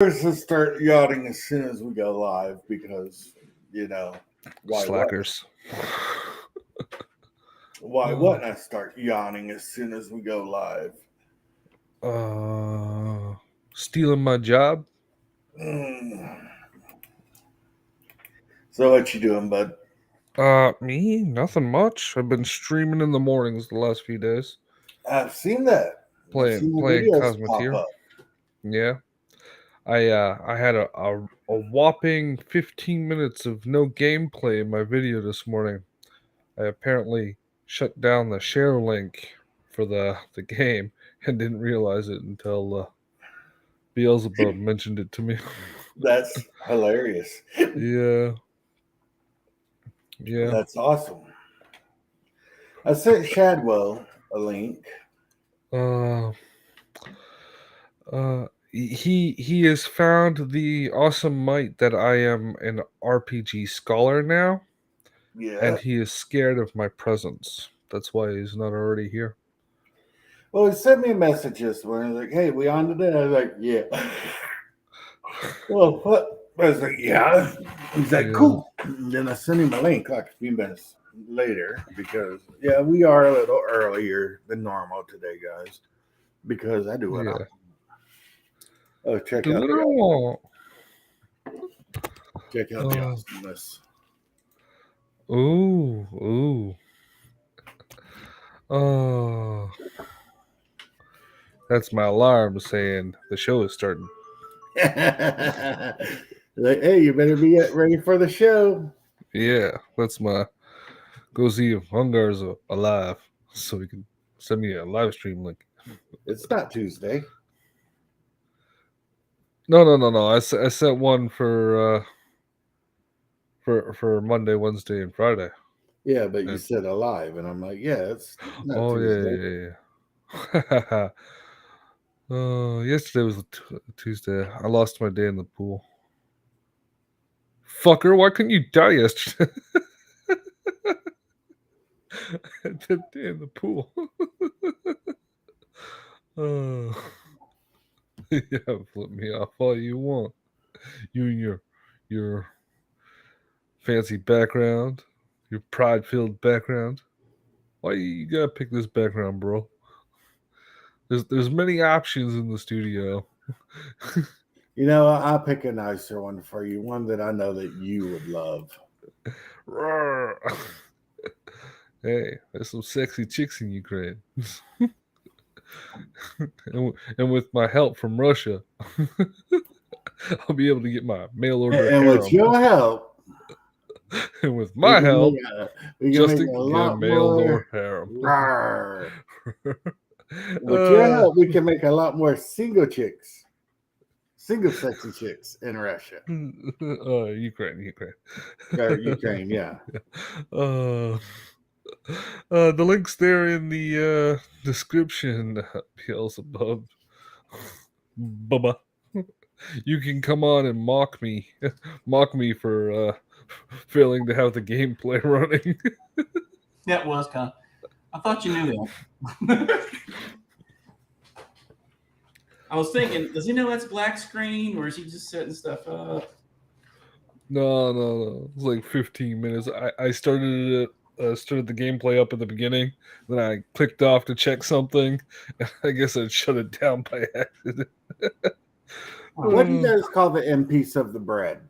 First, let's start yachting as soon as we go live because, you know, why what? Slackers. Why wouldn't I start yawning as soon as we go live? Stealing my job? Mm. So what you doing, bud? Me? Nothing much. I've been streaming in the mornings the last few days. I've seen that. I've seen the Playing videos pop Cosmoteer. up. Yeah. I had a whopping 15 minutes of no gameplay in my video this morning. I apparently shut down the share link for the game and didn't realize it until Beelzebub mentioned it to me. That's hilarious. Yeah. Yeah. That's awesome. I sent Shadwell a link. Uh he has found the awesome might that I am an RPG scholar now, Yeah. and he is scared of my presence. That's why he's not already here. Well, he sent me a message this morning. He's like, "Hey, we on today?" I was like, "Yeah." Well, what? I was like, "Yeah." He's like, Yeah. "Cool." And then I sent him a link like a few minutes later because yeah, we are a little earlier than normal today, guys. Because I do what I Yeah. want. Oh, Do what I want. check out the Uh, awesomeness. ooh. Oh. That's my alarm saying the show is starting. Like, hey, you better be ready for the show. Yeah, that's my go see if Hungar's alive so he can send me a live stream link. It's not Tuesday. No. I set one for Monday, Wednesday, and Friday. Yeah, but you And, said alive, and I'm like, yeah, it's not oh Tuesday. yeah. Yesterday was Tuesday. I lost my day in the pool. Fucker, why couldn't you die yesterday? The day in the pool. Oh. Yeah, flip me off all you want. You and your fancy background, your pride-filled background. Why you gotta pick this background, bro? There's many options in the studio. You know, I'll pick a nicer one for you, one that I know that you would love. Hey, there's some sexy chicks in Ukraine. and with my help from Russia, I'll be able to get my mail order And with harem. your help, And with we my can help, we can make Justin a can get a lot mail more. order harem. With your help, we can make a lot more single sexy chicks in Russia. Ukraine. Or Ukraine, yeah. Uh, the link's there in the description. Beelzebub. Bubba. You can come on and mock me for failing to have the gameplay running. That was kind of. I thought you knew that. I was thinking, does he know that's black screen, or is he just setting stuff up? No. It's like 15 minutes. I started it. Started the gameplay up at the beginning, then I clicked off to check something. I guess I shut it down by accident. What do you guys call the end piece of the bread?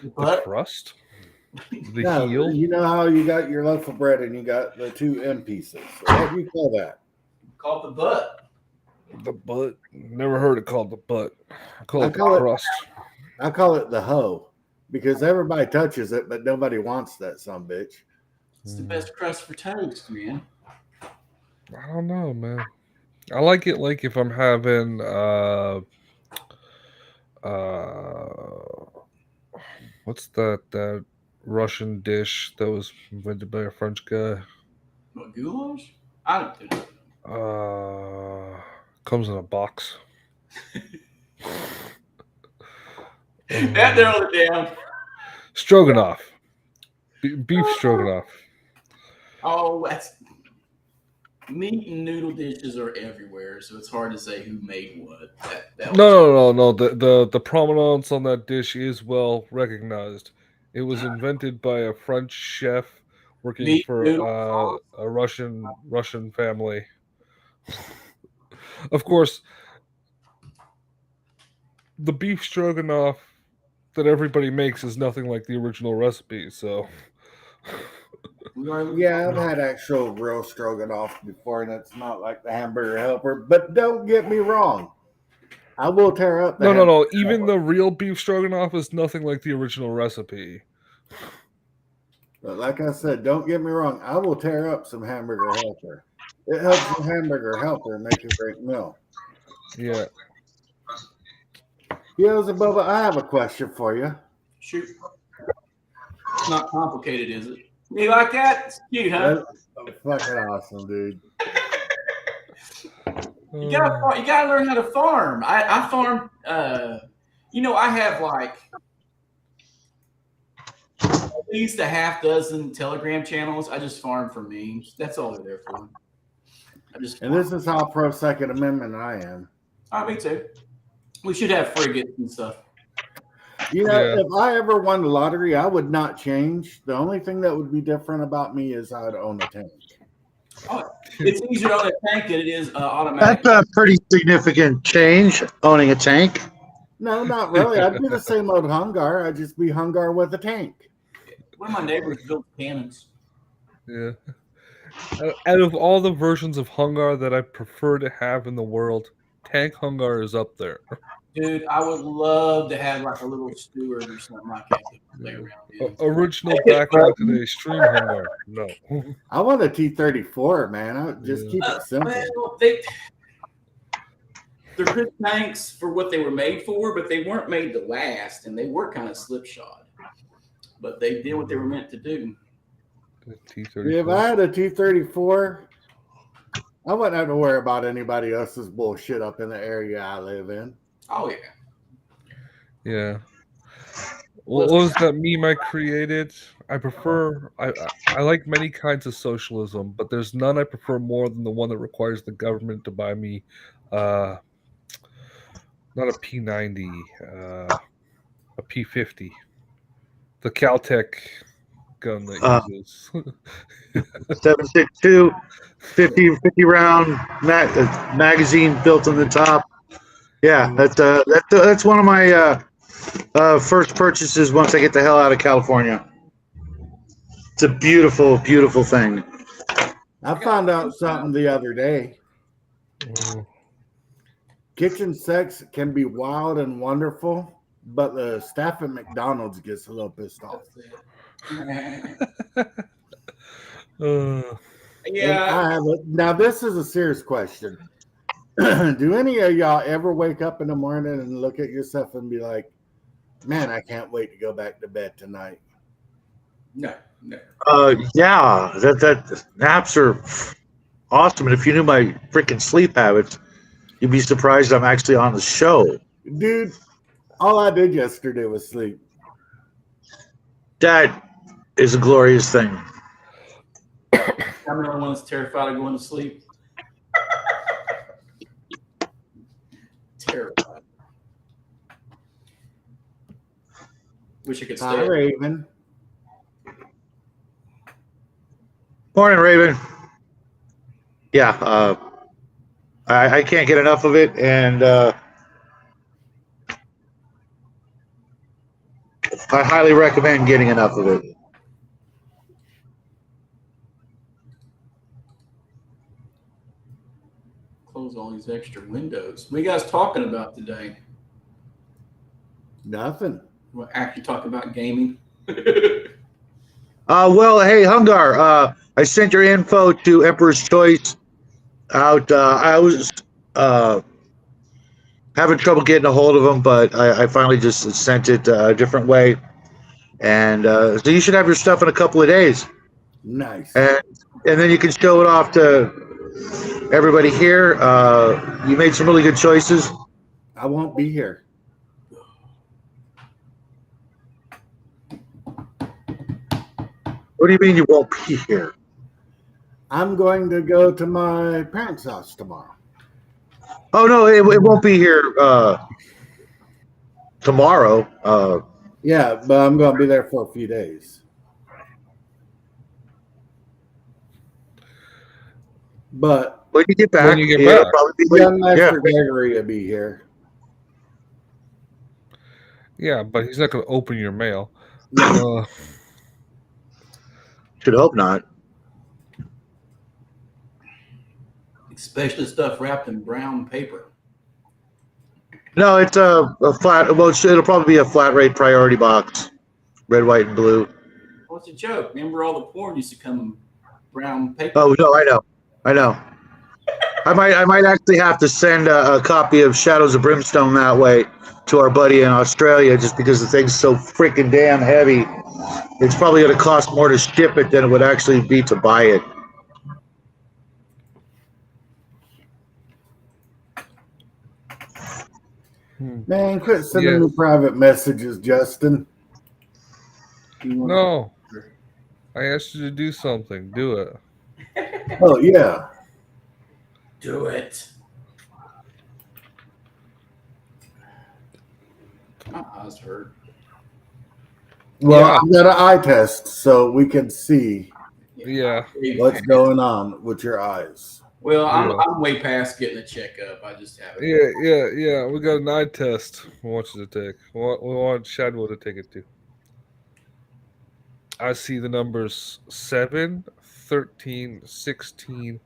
The crust? The heel? You know how you got your loaf of bread and you got the two end pieces. So what do you call that? Called the butt. The butt? Never heard it called the butt. I call it the crust. I call it the hoe because everybody touches it, but nobody wants that some bitch. It's the best crust for toast, man. I don't know, man. I like it like if I'm having what's that Russian dish that was invented by a French guy? What, goulash? I don't do that. Comes in a box. That narrowed it down. Stroganoff. Beef stroganoff. Oh, that's. meat and noodle dishes are everywhere, so it's hard to say who made what. That was No. The provenance on that dish is well recognized. It was invented by a French chef working meat, for noodle, sauce. a Russian family. Of course, the beef stroganoff that everybody makes is nothing like the original recipe. So, We are Yeah, I've had actual real stroganoff before, and it's not like the hamburger helper. But don't get me wrong, I will tear up the no. hamburger Even helper. the real beef stroganoff is nothing like the original recipe. But like I said, don't get me wrong, I will tear up some hamburger helper. It helps the hamburger helper make a great meal. Yeah. Beelzebub, I have a question for you. shoot. It's not complicated, is it? You like that? It's cute, huh? That's fucking awesome, dude. You gotta learn how to farm. I farm. I have like at least a half dozen Telegram channels. I just farm for memes. That's all they're there for. And this is how pro Second Amendment I am. Me too. We should have frigates and stuff. You know, Yeah. if I ever won the lottery, I would not change. The only thing that would be different about me is I'd own a tank. It's easier to own a tank than it is automatic. That's a pretty significant change, owning a tank. No, not really. I'd be the same old Hungar. I'd just be Hungar with a tank. One of my neighbors built cannons. Yeah. Out of all the versions of Hungar that I prefer to have in the world, Tank Hungar is up there. Dude, I would love to have like a little steward or something like that to play around with. Original back on today's stream Hungar. No. I want a T-34, man. I would just keep it simple. Well, they're good tanks for what they were made for, but they weren't made to last, and they were kind of slipshod. But they did what they were meant to do. If I had a T-34, I wouldn't have to worry about anybody else's bullshit up in the area I live in. Oh yeah. Yeah. What was that meme I created? I like many kinds of socialism, but there's none I prefer more than the one that requires the government to buy me not a P90, a P50. The Caltech gun that uses 7.62, 50 round magazine built on the top. Yeah, that's one of my first purchases once I get the hell out of California. It's a beautiful, beautiful thing. I found out something the other day. Kitchen sex can be wild and wonderful, but the staff at McDonald's gets a little pissed off. Yeah. Now, this is a serious question. Do any of y'all ever wake up in the morning and look at yourself and be like, man, I can't wait to go back to bed tonight? No. Yeah, that naps are awesome. And if you knew my freaking sleep habits, you'd be surprised I'm actually on the show. Dude, all I did yesterday was sleep. That is a glorious thing. I'm the only one that's terrified of going to sleep. Terrified. Wish I could Hi, stay. Raven. Morning, Raven. Yeah, I can't get enough of it, and I highly recommend getting enough of it. Close all these extra windows. What are you guys talking about today? Nothing. We're actually talking about gaming. Well, hey, Hungar, I sent your info to Emperor's Choice out. I was having trouble getting a hold of them, but I finally just sent it a different way. And so you should have your stuff in a couple of days. Nice. And then you can show it off to everybody here. You made some really good choices. I won't be here. What do you mean you won't be here? I'm going to go to my parents' house tomorrow. Oh no, it won't be here tomorrow. Yeah, but I'm going to be there for a few days. But When you get back, When you get it'll back. probably be late. young Yeah. Master Gregory will be here. Yeah, but he's not going to open your mail. Should hope not. Especially stuff wrapped in brown paper. No, it's a flat. Well, it'll probably be a flat rate priority box, red, white, and blue. What's a joke? Remember all the porn used to come in brown paper? Oh no, I know. I might actually have to send a copy of Shadows of Brimstone that way to our buddy in Australia, just because the thing's so freaking damn heavy. It's probably going to cost more to ship it than it would actually be to buy it. Man, quit sending Yes. me private messages, Justin. No. I asked you to do something. Do it. Oh, yeah. Do it. My eyes hurt. Well, Yeah. I've got an eye test so we can see Yeah. what's going on with your eyes. Well, Yeah. I'm way past getting a checkup. I just haven't. Yeah. We got an eye test we want you to take. We want Shadwell to take it too. I see the numbers 7, 13, 16,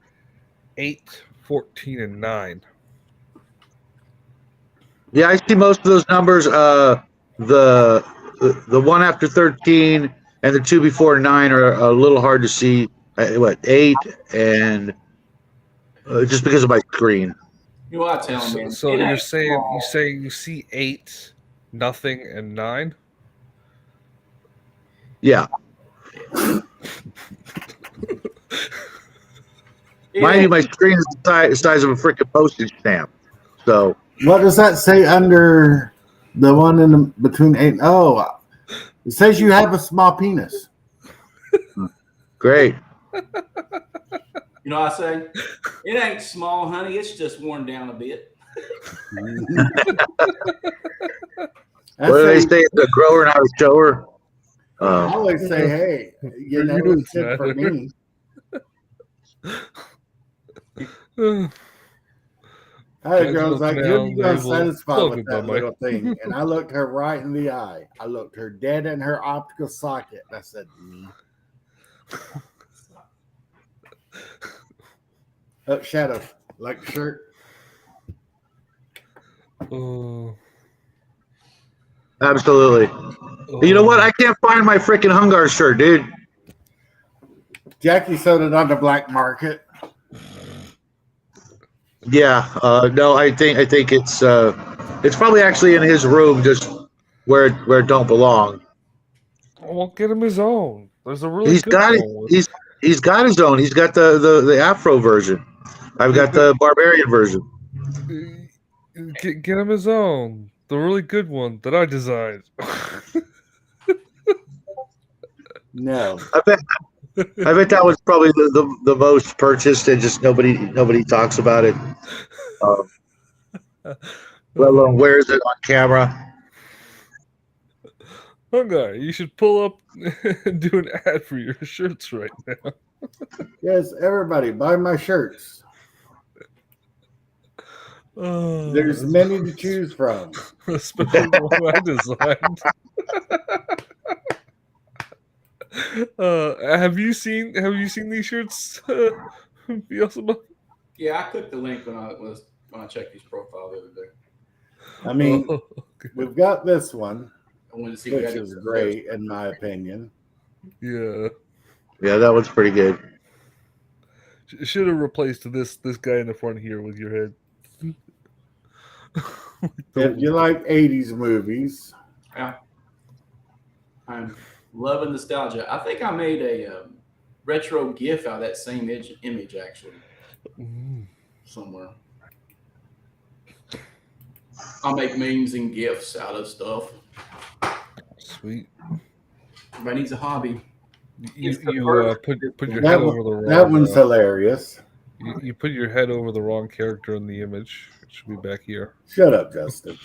8, 14, and 9. Yeah, I see most of those numbers. The one after 13 and the two before 9 are a little hard to see. 8 and just because of my screen. You know what I tell them, man? So It you're ain't saying small. you see 8, nothing, and 9? Yeah, It mind you, ain't- my screen is the size of a freaking postage stamp. So What does that say under the one in the, between 8 and it says you have a small penis. great. You know what I say? It ain't small, honey. It's just worn down a bit. What do they say? The grower, not a shower. I always say, hey, you know, you, it's good for Snyder. me. I had a girl was like, who are you going to satisfy with that little thing? And I looked her right in the eye. I looked her dead in her optical socket. And I said, me. Oh, Shadow, like the shirt? Oh. Absolutely. You know what? I can't find my freaking Hungar shirt, dude. Jackie sold it on the black market. Yeah. No, I think it's probably actually in his room, just where it don't belong. Well, get him his own. There's a really He's good got it. one with- He's got his own. He's got the Afro version. I've got the Barbarian version. Get him his own. The really good one that I designed. No. I bet that was probably the most purchased, and just nobody talks about it. Let alone wears it on camera. Hungar, you should pull up and do an ad for your shirts right now. Yes, everybody, buy my shirts. There's many to choose from. Especially the one I designed. Have you seen these shirts? Beelzebub? Yeah, I clicked the link when I checked his profile the other day. I mean, Oh, we've got this one, I wanted to see which what is great in my opinion. yeah. Yeah, that one's pretty good. Should have replaced this guy in the front here with your head. If you like 80s movies, Yeah. I'm loving nostalgia. I think I made a retro GIF out of that same image actually Mm. somewhere. I'll make memes and GIFs out of stuff. Sweet. Everybody needs a hobby. You It's the you first- put your That head one- over the wrong. That one's hilarious. you put your head over the wrong character in the image. It should be back here. Shut up, Justin.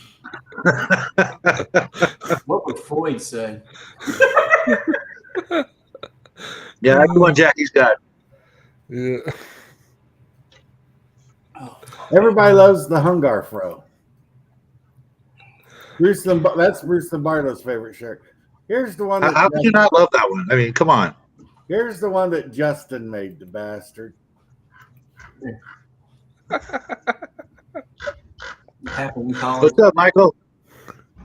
What would Floyd say? Yeah, that's the one Jackie's got. Yeah. Oh, Everybody loves the Hungar Fro. That's Bruce Lombardo's favorite shirt. Here's the one. How could you not love that one? I mean, come on. Here's the one that Justin made, the bastard. happened in college. What's up, Michael?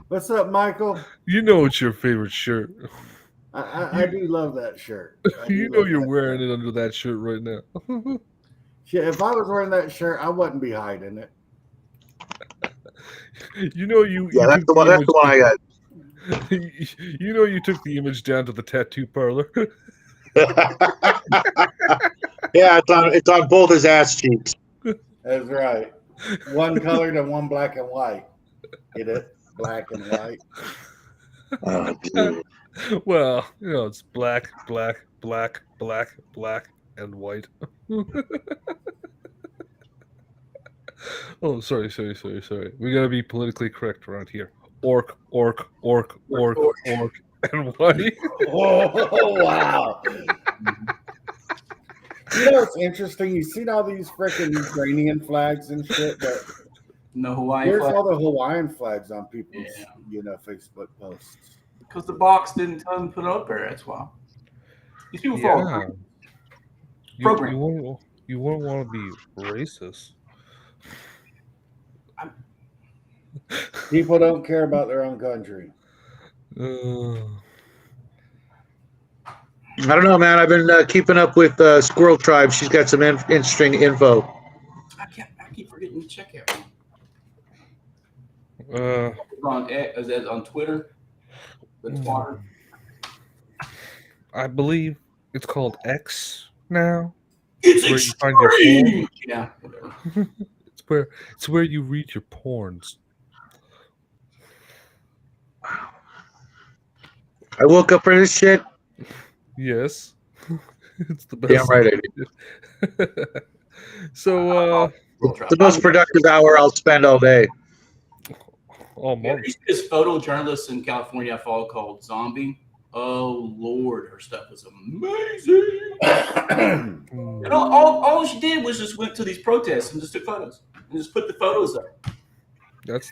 What's up, Michael? You know it's your favorite shirt. I do love that shirt. I do You know love you're that wearing shirt. it under that shirt right now. Shit, if I was wearing that shirt, I wouldn't be hiding it. You know you. Yeah, you that's took the one. That's the one I got. You know you took the image down to the tattoo parlor. Yeah, it's on both his ass cheeks. That's right. One colored and one black and white. Get it? Black and white. Oh, dude. Well, you know it's black, black, black, black, black, and white. Oh, sorry. We gotta be politically correct around here. Orc, and white. Oh, wow. You know what's interesting? You've seen all these freaking Ukrainian flags and shit, but No Hawaiian here's flag. all the Hawaiian flags on people's, Yeah. Facebook posts. Because the box didn't tell them to put it up there. That's why. These people fall. Yeah. Program. You wouldn't want to be racist. People don't care about their own country. Uh, I don't know, man. I've been keeping up with Squirrel Tribe. She's got some interesting info. I keep forgetting to check it. uh, Is that on Twitter? The Twitter. I believe it's called X now. It's Where you find your extreme. Yeah. Whatever. It's where you read your porns. I woke up for this shit. Yes, it's the best. Damn right I did. So, It's the most productive hour I'll spend all day. all Yeah, month. there's this photojournalist in California I follow called Zombie. Oh Lord, her stuff was amazing. Mm. And all she did was just went to these protests and just took photos and just put the photos up. That's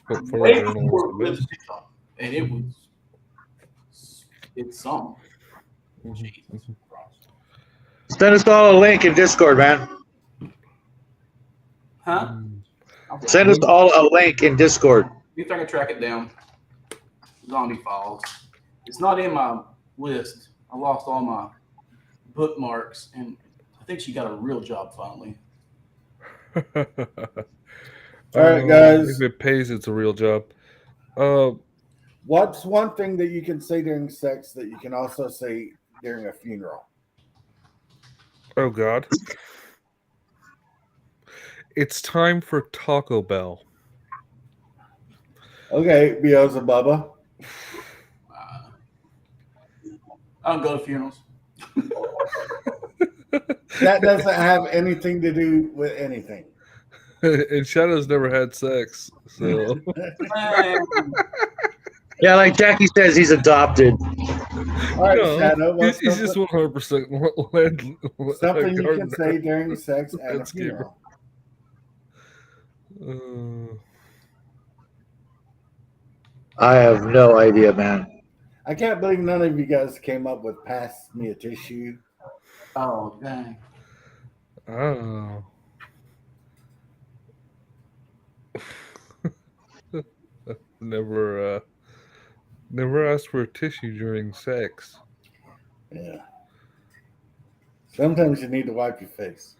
what Way photojournalism before it went is. to TikTok. And it's some. Jesus Christ. Send us all a link in Discord, man. Huh? Mm. Send us all a link in Discord. See if I can track it down. Zombie Files. It's not in my list. I lost all my bookmarks, and I think she got a real job finally. All right, guys. If it pays, it's a real job. What's one thing that you can say during sex that you can also say during a funeral? Oh God. It's time for Taco Bell. Okay, Beelzebubba. I don't go to funerals. That doesn't have anything to do with anything. And Shadow's never had sex, so Man, Yeah, like Jackie says, he's adopted. All right, No, Shadow, what's he's just something, 100% land. something you can gardener. say during sex at a Landscaper. funeral? I have no idea, man. I can't believe none of you guys came up with "pass me a tissue." oh dang. Oh. Never asked for a tissue during sex. Yeah. Sometimes you need to wipe your face.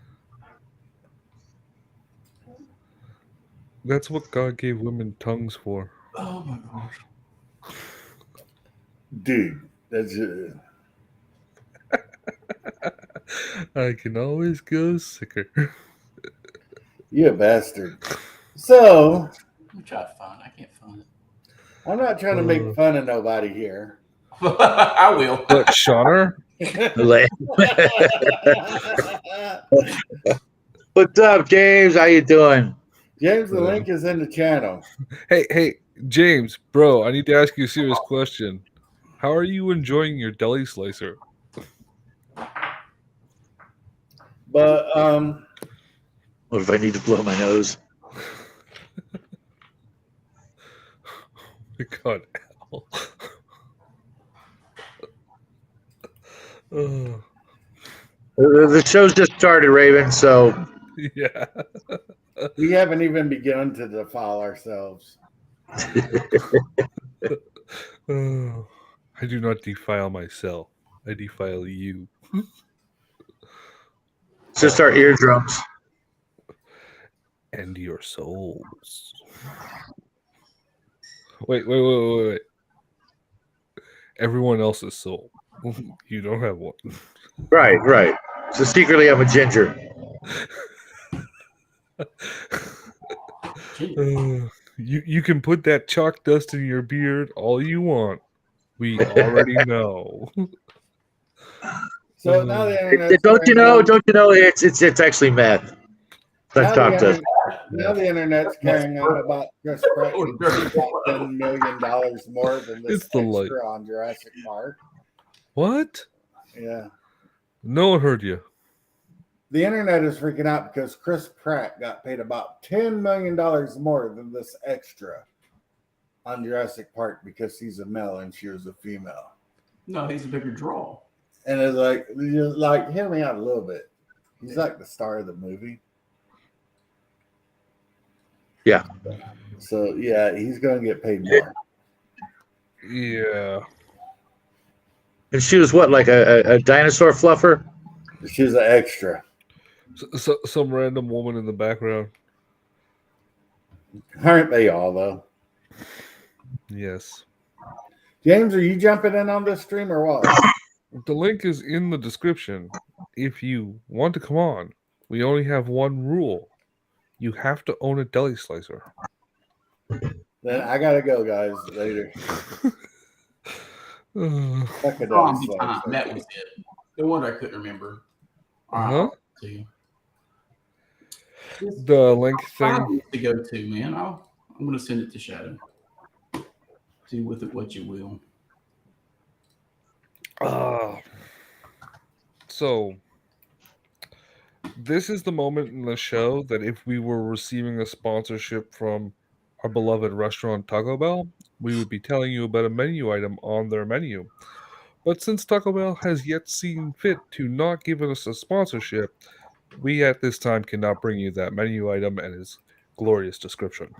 That's what God gave women tongues for. Oh my gosh. Dude, that's I can always go sicker. you a bastard. So Let me try to find it. I can't find it. I'm not trying to make fun of nobody here. I will. But Shauner, What's up, James? How you doing? James, the link is in the channel. Hey, James, bro, I need to ask you a serious question. How are you enjoying your deli slicer? But What if I need to blow my nose? My God, Al. Oh, The show's just started, Raven. So yeah. we haven't even begun to defile ourselves. Oh, I do not defile myself. I defile you. it's just our eardrums. And your souls. Wait. Everyone else's soul. You don't have one. Right. So secretly, I'm a ginger. You can put that chalk dust in your beard all you want. We already know. So now the internet. Don't you know? It's actually meth. Let's talk to us. Now the internet's carrying on about Chris Pratt getting $10 million more than this It's the light. extra on Jurassic Park. What? Yeah. No one heard you. The internet is freaking out because Chris Pratt got paid about $10 million more than this extra on Jurassic Park because he's a male and she was a female. No, he's a bigger draw. And it's like, hear me out a little bit. He's like the star of the movie. Yeah. So, yeah, he's going to get paid more. Yeah. And she was what, like a dinosaur fluffer? She was an extra. So, some random woman in the background. Aren't they all, though? Yes. James, are you jumping in on this stream or what? The link is in the description. If you want to come on, we only have one rule. You have to own a deli slicer. Then I got to go, guys. Later. Fuck a deli slicer. That was it. The one I couldn't remember. Uh-huh. See. The link thing. To go to, man. I'm going to send it to Shadow. Do with it what you will. So this is the moment in the show that if we were receiving a sponsorship from our beloved restaurant Taco Bell, we would be telling you about a menu item on their menu. But since Taco Bell has yet seen fit to not give us a sponsorship, we at this time cannot bring you that menu item and its glorious description.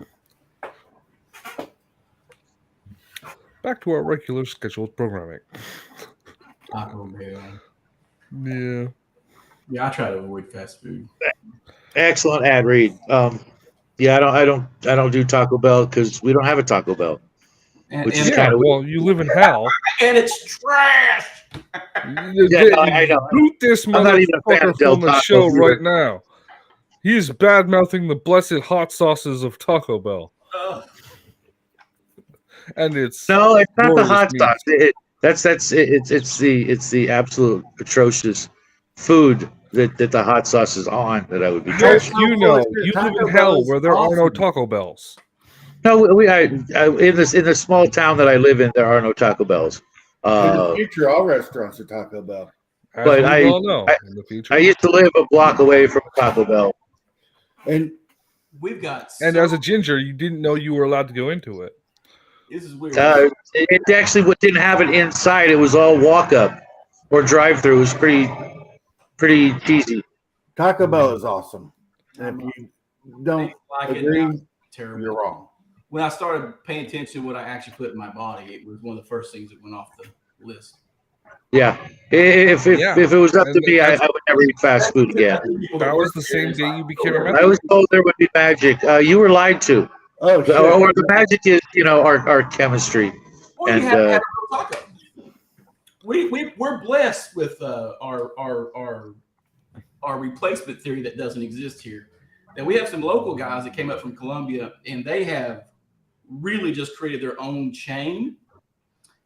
Back to our regular scheduled programming. Taco Bell. Yeah. Yeah, I try to avoid fast food. Excellent ad read. Yeah, I don't do Taco Bell because we don't have a Taco Bell. Which is kind of well, you live in hell. And it's trash. Yeah, I know. Boot this I'm not even a fan motherfucker of Del from the Taco show either. right now. He's bad mouthing the blessed hot sauces of Taco Bell. And it's No, it's not the glorious hot meat. sauce. It's the absolute atrocious food that the hot sauce is on that I would be Yes, judging. you know, you Taco live in Bell hell is where there are no awesome. Taco Bells. No, in the small town that I live in, there are no Taco Bells. In the future, all restaurants are Taco Bell. As But we I- all know in the future. I used to live a block away from a Taco Bell. And We've got. And as a ginger, you didn't know you were allowed to go into it. This is weird. It actually didn't have it inside. It was all walk up or drive through. It was pretty cheesy. Taco Bell is awesome. And if you don't like agree, it, terrible. you're wrong. When I started paying attention to what I actually put in my body, it was one of the first things that went off the list. Yeah. If it was up to me, I would never eat fast food again. That was the same day you became a I meth. was told there would be magic. You were lied to. Oh, shit. Or the magic is, our chemistry. Well, And, you have to have a taco. We're blessed with our replacement theory that doesn't exist here. That we have some local guys that came up from Colombia, and they have really just created their own chain.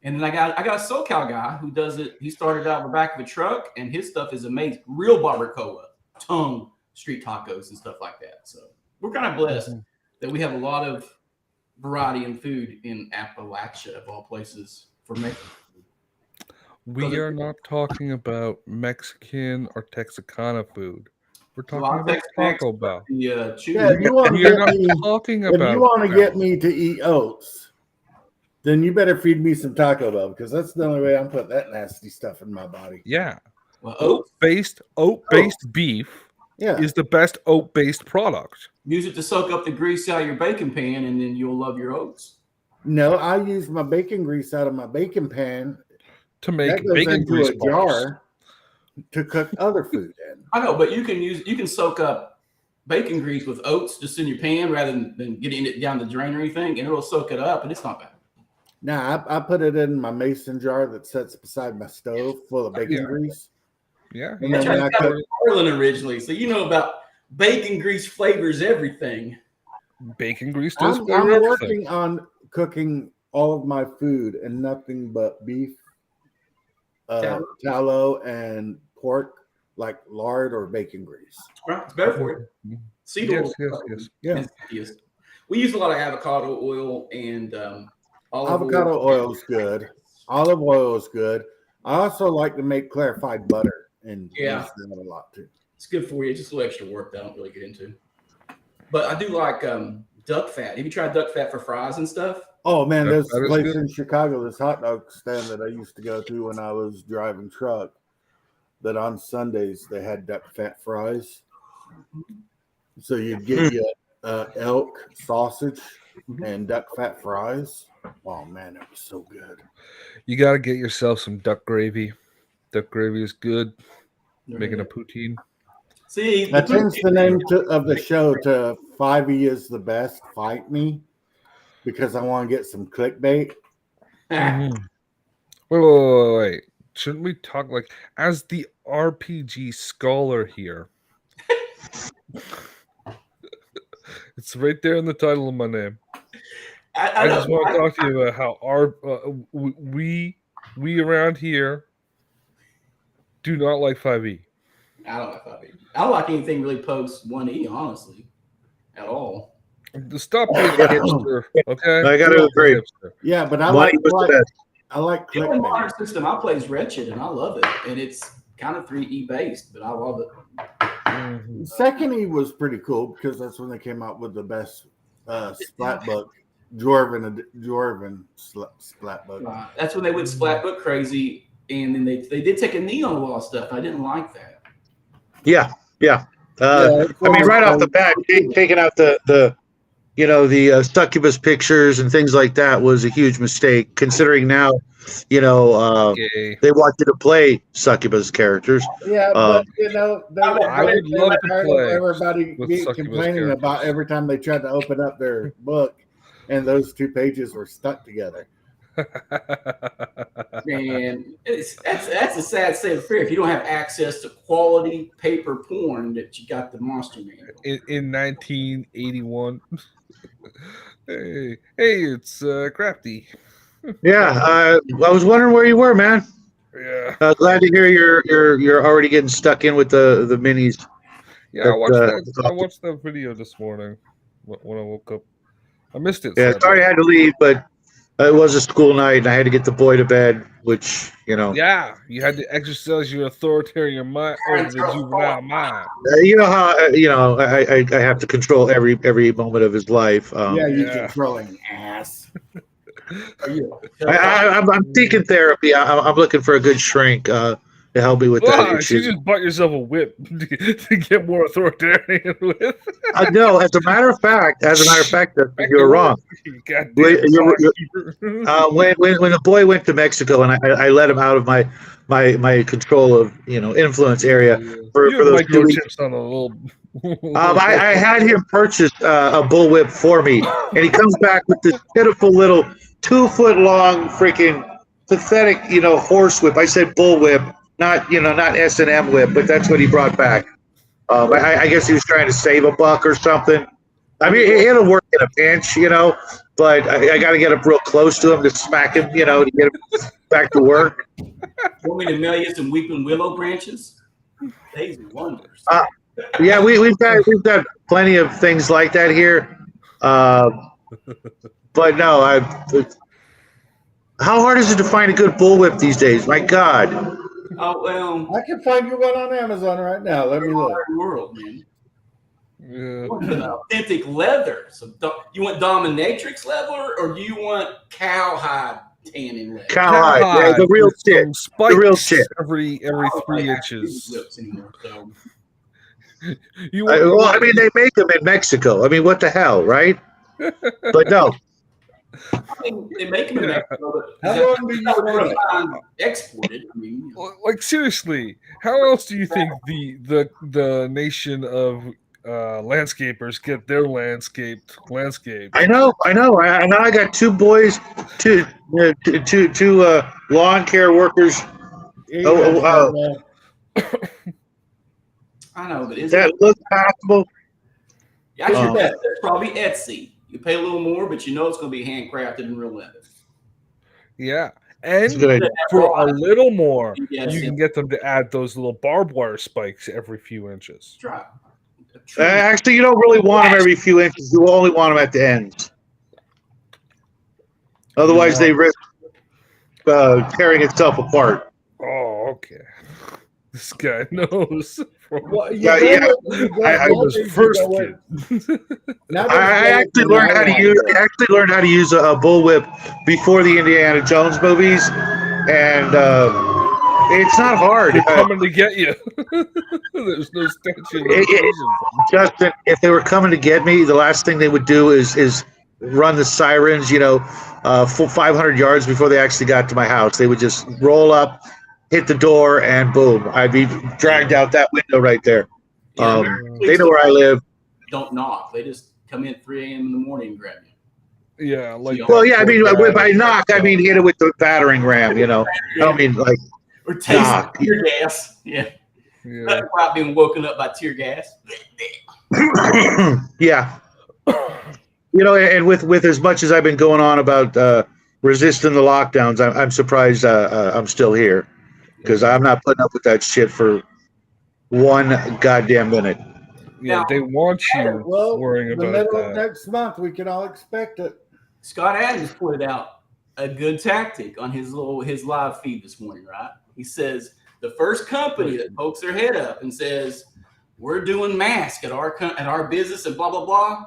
And then I got a SoCal guy who does it. He started out in the back of a truck, and his stuff is amazing. Real barbacoa, tongue, street tacos, and stuff like that. So we're kind of blessed that we have a lot of variety in food in Appalachia, of all places, for making. We are not talking about Mexican or Texarkana food. We're So talking I'll about text Max Taco Bell. the Yeah, chewy. if you want to We are get not me, talking if about. you want to that. get me to eat oats, then you better feed me some Taco Bell because that's the only way I'm putting that nasty stuff in my body. Yeah, Well, oat-based beef Yeah. is the best oat-based product. use it to soak up the grease out of your bacon pan, and then you'll love your oats. No, I use my bacon grease out of my bacon pan. To make That goes bacon into grease a balls. jar to cook other food in. I know, but you can soak up bacon grease with oats just in your pan rather than getting it down the drain or anything, and it'll soak it up, and it's not bad. Now I put it in my mason jar that sits beside my stove full of bacon Yeah. grease. Yeah, And That's then right, I cook, Ireland originally, so you know about bacon grease flavors everything. bacon grease does I'm flavor everything. working on cooking all of my food and nothing but beef, tallow, and pork, like lard or bacon grease. Right, it's better for you. Seed oil. Yes. Yeah, Yes. We use a lot of avocado oil and olive avocado oil is good. Olive oil is good. I also like to make clarified butter and Yeah. use that a lot too. It's good for you. It's just a little extra work that I don't really get into. But I do like duck fat. Have you tried duck fat for fries and stuff? Oh man, there's That a is place good. in Chicago, this hot dog stand that I used to go to when I was driving truck. That on Sundays they had duck fat fries. So you'd get your elk sausage and duck fat fries. Oh man, that was so good. You got to get yourself some duck gravy. Duck gravy is good. Making a poutine. See, I changed the name of the show to 5E is the best. Fight me, because I want to get some clickbait. Wait. Shouldn't we talk like as the RPG scholar here? It's right there in the title of my name. I just want to talk to you about how our we around here do not like 5e. I don't like 5E. I don't like anything really post 1E, honestly, at all. Stop being a hipster, okay? I got to Stop being a agree. hipster. Yeah, but I Why like was the best? I like The only modern clickbait. system I play is Wretched, and I love it. And it's kind of 3E based, but I love it. Mhm. Second E was pretty cool because that's when they came out with the best splat book, Jorvin splat book. That's when they went Splatbook crazy, and then they did take a knee on a lot of stuff. I didn't like that. Yeah. Yeah, I mean, right off the bat, taking out the succubus pictures and things like that was a huge mistake. Considering now, Gay. they want you to play succubus characters. Yeah, but they I would love to tired of play everybody with being succubus complaining characters. about every time they tried to open up their book and those two pages were stuck together. Man, that's a sad state of affairs. If you don't have access to quality paper porn, that you got the monster manual. in 1981. hey, it's Crafty. Yeah, I was wondering where you were, man. Yeah, Glad to hear you're already getting stuck in with the minis. yeah. I watched That's that. I watched that video this morning when I woke up. I missed it. Yeah, sadly. sorry I had to leave, but it was a school night and I had to get the boy to bed, which Yeah, you had to exercise your authoritarian mind over the juvenile mind. you know how I have to control every moment of his life. Yeah, you Yeah. controlling ass. I'm seeking therapy. I'm looking for a good shrink to help me with that Wow, you issue. just bought yourself a whip to get more authoritarian with. No, as a matter of fact, you're wrong. Goddamn Wait, you're- timekeeper. When the boy went to Mexico and I let him out of my control of influence area for You have those 2 weeks. microchips on a little. I had him purchase a bullwhip for me, and he comes back with this pitiful little 2-foot long freaking pathetic horse whip. I said bullwhip, not S&M whip, but that's what he brought back. I guess he was trying to save a buck or something. I mean, it'll work in a pinch, but I got to get up real close to him to smack him, you know, to get him back to work. Want me to mail you some weeping willow branches? Days of wonders. Yeah, we've got plenty of things like that here, but no, how hard is it to find a good bullwhip these days? My God. Oh well, I can find you one on Amazon right now. Let me look. modern world, man. Yeah. You want an authentic leather. So you want dominatrix leather, or do you want cowhide tanning leather? Cowhide, yeah, the real with shit. some spikes The real shit. every I don't 3 like inches. lips anymore, so. You Well, I mean, they make them in Mexico. I mean, what the hell, right? But no, I mean, they make them in Mexico, but How that's long do you not what want they it? find exported. I mean, you know. like seriously, how else do you think the nation of landscapers get their landscapes? I know. I now I got two boys, two lawn care workers I know, but is that it? look passable. Actually, that's probably Etsy. You pay a little more, but you know it's going to be handcrafted in real leather. Yeah, That's a and good idea. for a little more, Yes, you can get them to add those little barbed wire spikes every few inches. try. Actually, you don't really want them every few inches. You only want them at the ends. Otherwise, they risk tearing itself apart. Oh, okay. This guy knows. Well, Yeah, I was first kid. I actually learned how to use a bullwhip before the Indiana Jones movies, and it's not hard. They're coming to get you. There's no statute of limitations. Justin, if they were coming to get me, the last thing they would do is run the sirens, full 500 yards before they actually got to my house. They would just roll up, hit the door, and boom, I'd be dragged out that window right there. Yeah, They know where I live. Don't knock. They just come in at 3 a.m. in the morning and grab you. Yeah, like Well, yeah, I mean, by knock, I mean hit it with the battering ram. I don't mean like Or taste knock. tear gas. Yeah. Yeah. Nothing about being woken up by tear gas. Yeah. And with as much as I've been going on about resisting the lockdowns, I'm surprised I'm still here because I'm not putting up with that shit for one goddamn minute. Yeah, they want you Well, worrying the about middle that. of next month, we can all expect it. Scott Adams pointed out a good tactic on his live feed this morning, right? He says the first company that pokes their head up and says, we're doing masks at our business and blah, blah, blah,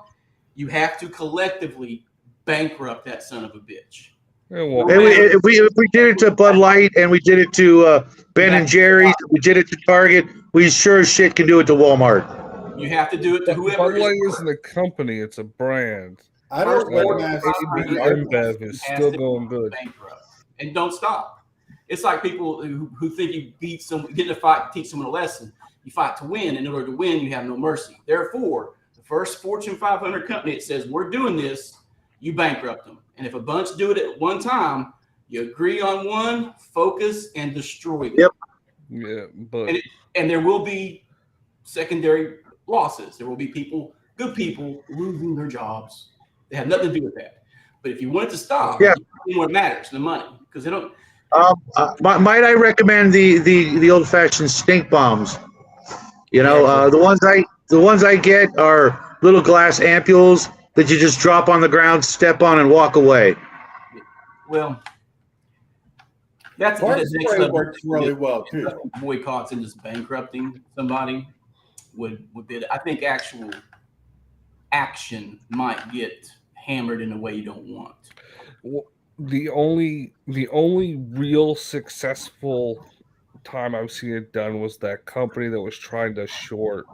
you have to collectively bankrupt that son of a bitch. Yeah, well, And we did it to Bud Light, and we did it to Ben and Jerry's. We did it to Target. We sure as shit can do it to Walmart. You have to do it to whoever Bud Light is isn't a company; it's a brand. I don't First, wear masks. AB InBev is has still to going be good. bankrupt. And don't stop. It's like people who think you get in a fight to teach someone a lesson. You fight to win, and in order to win, you have no mercy. Therefore, the first Fortune 500 company that says we're doing this, you bankrupt them. And if a bunch do it at one time, you agree on one, focus, and destroy them. Yep. Yeah, but And there will be secondary losses. There will be good people losing their jobs. They have nothing to do with that. But if you want it to stop, Yeah. you do what matters, the money, because they don't. Might I recommend the old fashioned stink bombs? The ones I get are little glass ampules that you just drop on the ground, step on, and walk away. Well, that's Fart the next spray level. works really well too. Boycotts and just bankrupting somebody would be. I think actual action might get hammered in a way you don't want. the only real successful time I've seen it done was that company that was trying to short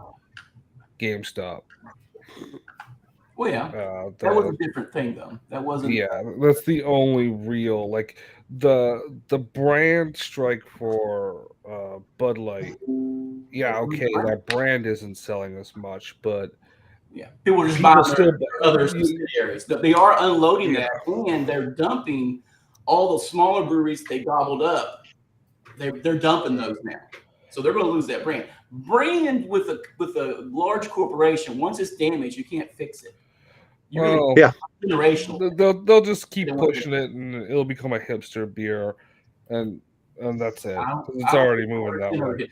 GameStop. Well, yeah, that was a different thing, though. That wasn't. Yeah, that's the only real the brand strike for Bud Light. Yeah, okay, that brand isn't selling as much, but yeah, people are just people buying still other subsidiaries. They are unloading that, and they're dumping all the smaller breweries they gobbled up. They're dumping those now, so they're going to lose that brand. Brand with a large corporation, once it's damaged, you can't fix it. Well, Yeah. Generational. they'll just keep pushing it, and it'll become a hipster beer, and that's it. It's already moving that way.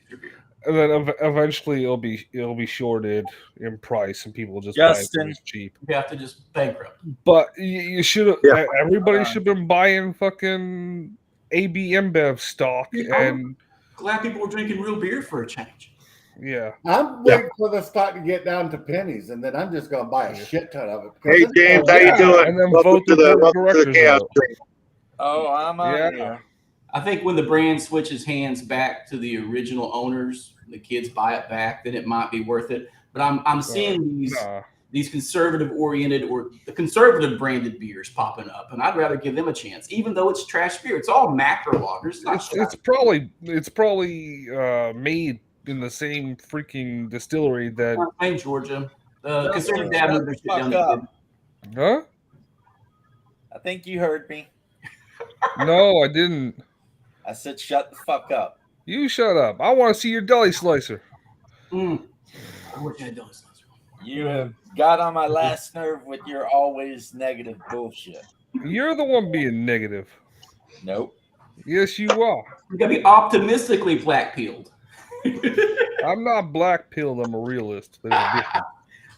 And then eventually it'll be shorted in price, and people will just buy it Justin. because it's cheap. You have to just bankrupt. But you should have. Yeah. Everybody should have been buying fucking AB InBev stock, and Glad people were drinking real beer for a change. yeah. I'm waiting for the stock to get down to pennies, and then I'm just going to buy a shit ton of it. Hey James, how you doing? And then Welcome vote to the the board of welcome to the directors chaos out. train. Oh, I'm on Yeah. here. I think when the brand switches hands back to the original owners, the kids buy it back, then it might be worth it. But I'm seeing these conservative oriented or the conservative branded beers popping up, and I'd rather give them a chance, even though it's trash beer. It's all macro lagers. It's probably made in the same freaking distillery that. in Georgia. Justin, Conservative shut dad the moved their shit fuck down up. there. Huh? I think you heard me. No, I didn't. I said shut the fuck up. You shut up. I want to see your deli slicer. I wish I had done this. You have got on my last nerve with your always negative bullshit. You're the one being negative. Nope. Yes, you are. You gotta be optimistically black peeled. I'm not black pilled. I'm a realist. There's a difference.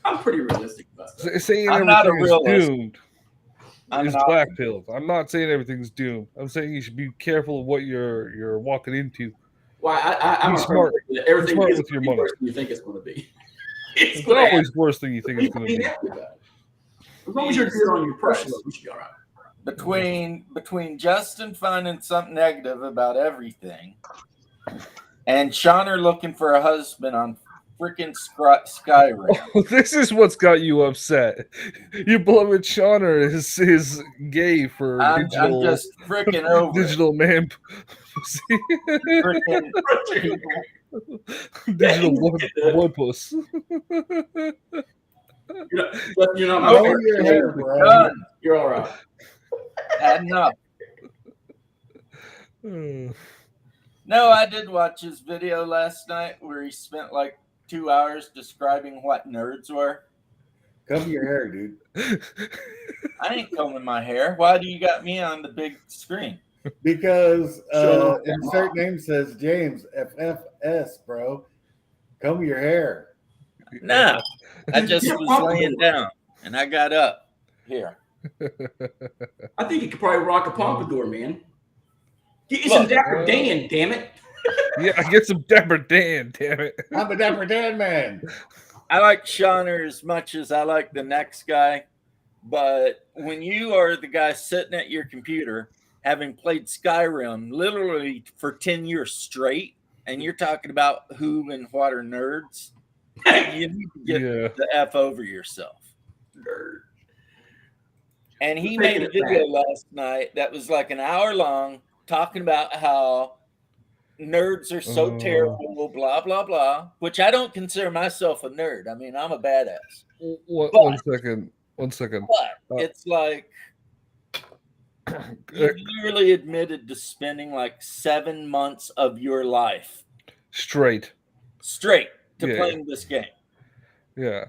I'm pretty realistic about that. Saying I'm not a everything is realist. doomed I'm is an black optimist. pilled. I'm not saying everything's doomed. I'm saying you should be careful of what you're walking into. Well, I'm Be smart. Everything Smart is with your gonna be money. worse than you think it's going to be. It's It's going to happen. always worse than you think it's going to be. As long as you're good on your personal, you should be all right. Between Justin finding something negative about everything and Shauner looking for a husband on freaking Skyrim. This is what's got you upset. Your beloved Shauner is gay for I'm digital, just freaking over it. digital man. Freaking Digital boy puss. You're not my Grow favorite. your hair, bro. done. You're all right. Had enough. No, I did watch his video last night where he spent like 2 hours describing what nerds were. Cover your hair, dude. I ain't combing my hair. Why do you got me on the big screen? Because Sure. insert name says James FFS, bro. Comb your hair. No, I just was laying down and I got up here. I think you could probably rock a pompadour, man. Get you some Look. Dapper Dan, damn it. Yeah, get some Dapper Dan, damn it. I'm a Dapper Dan man. I like Shauner as much as I like the next guy, but when you are the guy sitting at your computer having played Skyrim literally for 10 years straight, and you're talking about who and what are nerds, you need to get Yeah. the F over yourself. Nerd. And he Taking made a it video back. last night that was like an hour long talking about how nerds are so Oh. terrible, blah, blah, blah, which I don't consider myself a nerd. I mean, I'm a badass. One second. But it's like you literally admitted to spending like 7 months of your life Straight. straight to Yeah. playing this game. Yeah.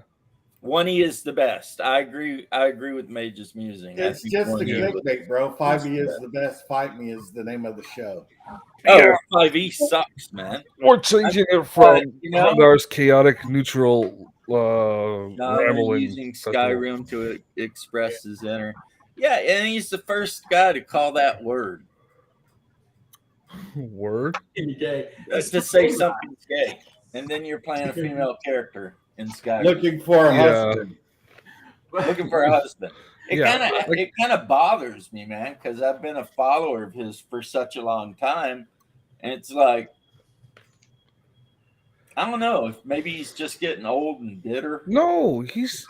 One E is the best. I agree with Mage's musing. I It's think just a 1E is- clickbait, bro. 5E is the best. Fight Me is the name of the show. Oh, 5E sucks, man. We're changing it from you know- Hondar's chaotic neutral Not rambling. using Skyrim to express his inner. Yeah, and he's the first guy to call that word. Word. Okay. Just to say something's gay. And then you're playing a female character in Skyrim. Looking for a Yeah. husband. Looking for a husband. It Yeah, kind of bothers me, man, because I've been a follower of his for such a long time, and it's like I don't know if maybe he's just getting old and bitter. No, he's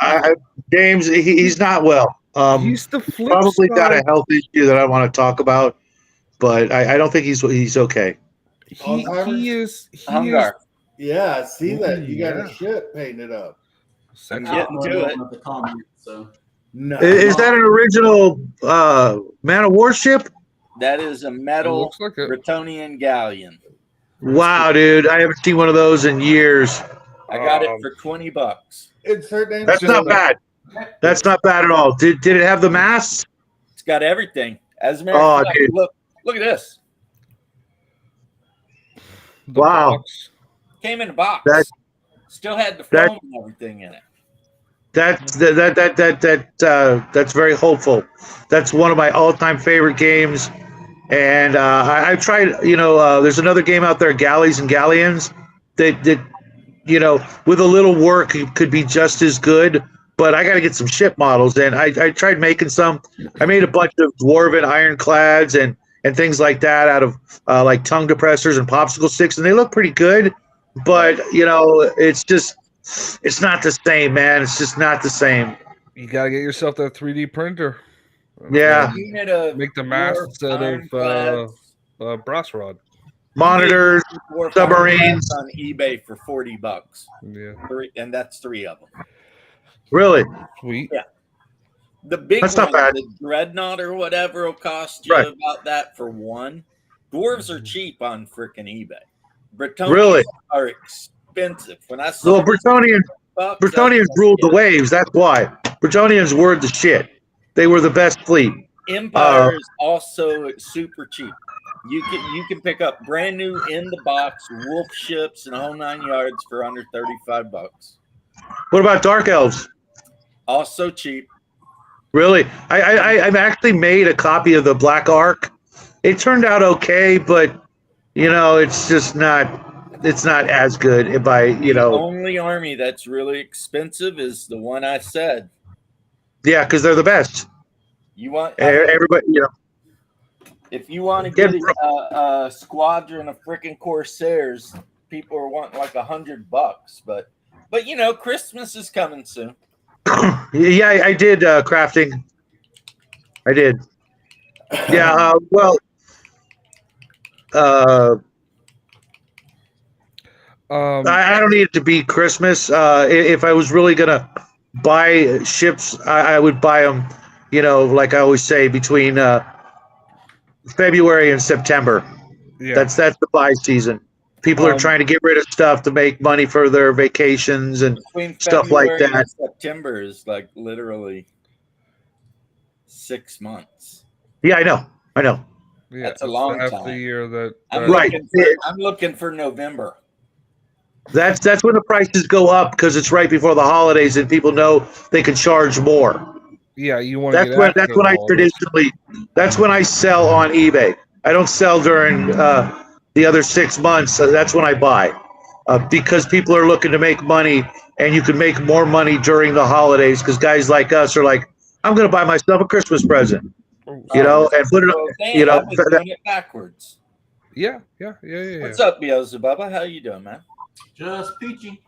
James, he's not well. he's the flip Probably got a side. health issue that I want to talk about, but I don't think he's okay. He is. Hungar. Yeah, I see that. You got Yeah. a shit painted up. I'm I getting don't to know it. about the comment, so. No. Is that an original Man of Warship? That is a It metal looks like it. Bretonian galleon. Wow, dude, I haven't seen one of those in years. I got it for $20. Insert name That's says not bad. That's not bad at all. Did it have the masks? It's got everything. As a matter Oh, of fact, dude. look at this. The Wow. box. Came in a box. That- Still had the that- foam and everything in it. That's very hopeful. That's one of my all-time favorite games. And I tried. There's another game out there, Galleys and Galleons, that with a little work it could be just as good. But I got to get some ship models, and I tried making some. I made a bunch of dwarven ironclads and things like that out of like tongue depressors and popsicle sticks, and they look pretty good. But it's not the same, man. It's just not the same. You gotta get yourself that 3D printer. Yeah. A unit of Make the mask dwarf instead of ironclads, brass rod. Monitors, dwarf submarines. ironclads on eBay for $40, Yeah, and that's 3 of them. Really? sweet. Yeah. The big That's one, not bad. the dreadnought or whatever, will cost you Right. about that for one. Dwarves are cheap on freaking eBay. Bretonians Really? are expensive. When I saw Well, Bretonians ruled the waves. That's why. Bretonians were the shit. They were the best fleet. Empire is also super cheap. You can pick up brand new in the box wolf ships and a whole 9 yards for under $35. What about Dark Elves? Also cheap. Really? I've actually made a copy of the Black Ark. It turned out okay, but it's just not. It's not as good. The only army that's really expensive is the one I said. Yeah, because they're the best. You want Everybody, if you want to Get get a squadron of freaking Corsairs, people are wanting like $100. But Christmas is coming soon. Yeah, I did crafting. I did. Yeah. I don't need it to be Christmas. If I was really gonna buy ships, I would buy them. Like I always say, between February and September. Yeah. That's the buy season. People are trying to get rid of stuff to make money for their vacations and Between stuff like February that. and September is like literally 6 months. Yeah, I know. Yeah, That's a it's long half time. the year that. Right. I'm looking for November. That's when the prices go up because it's right before the holidays and people know they can charge more. Yeah, you want to That's get when after that's when I all this. traditionally. That's when I sell on eBay. I don't sell during the other 6 months. That's when I buy because people are looking to make money, and you can make more money during the holidays because guys like us are like, I'm going to buy myself a Christmas present, and put it. So, Dan, I was doing it backwards. Yeah. What's up, Beelzebubba? How you doing, man? Just peachy.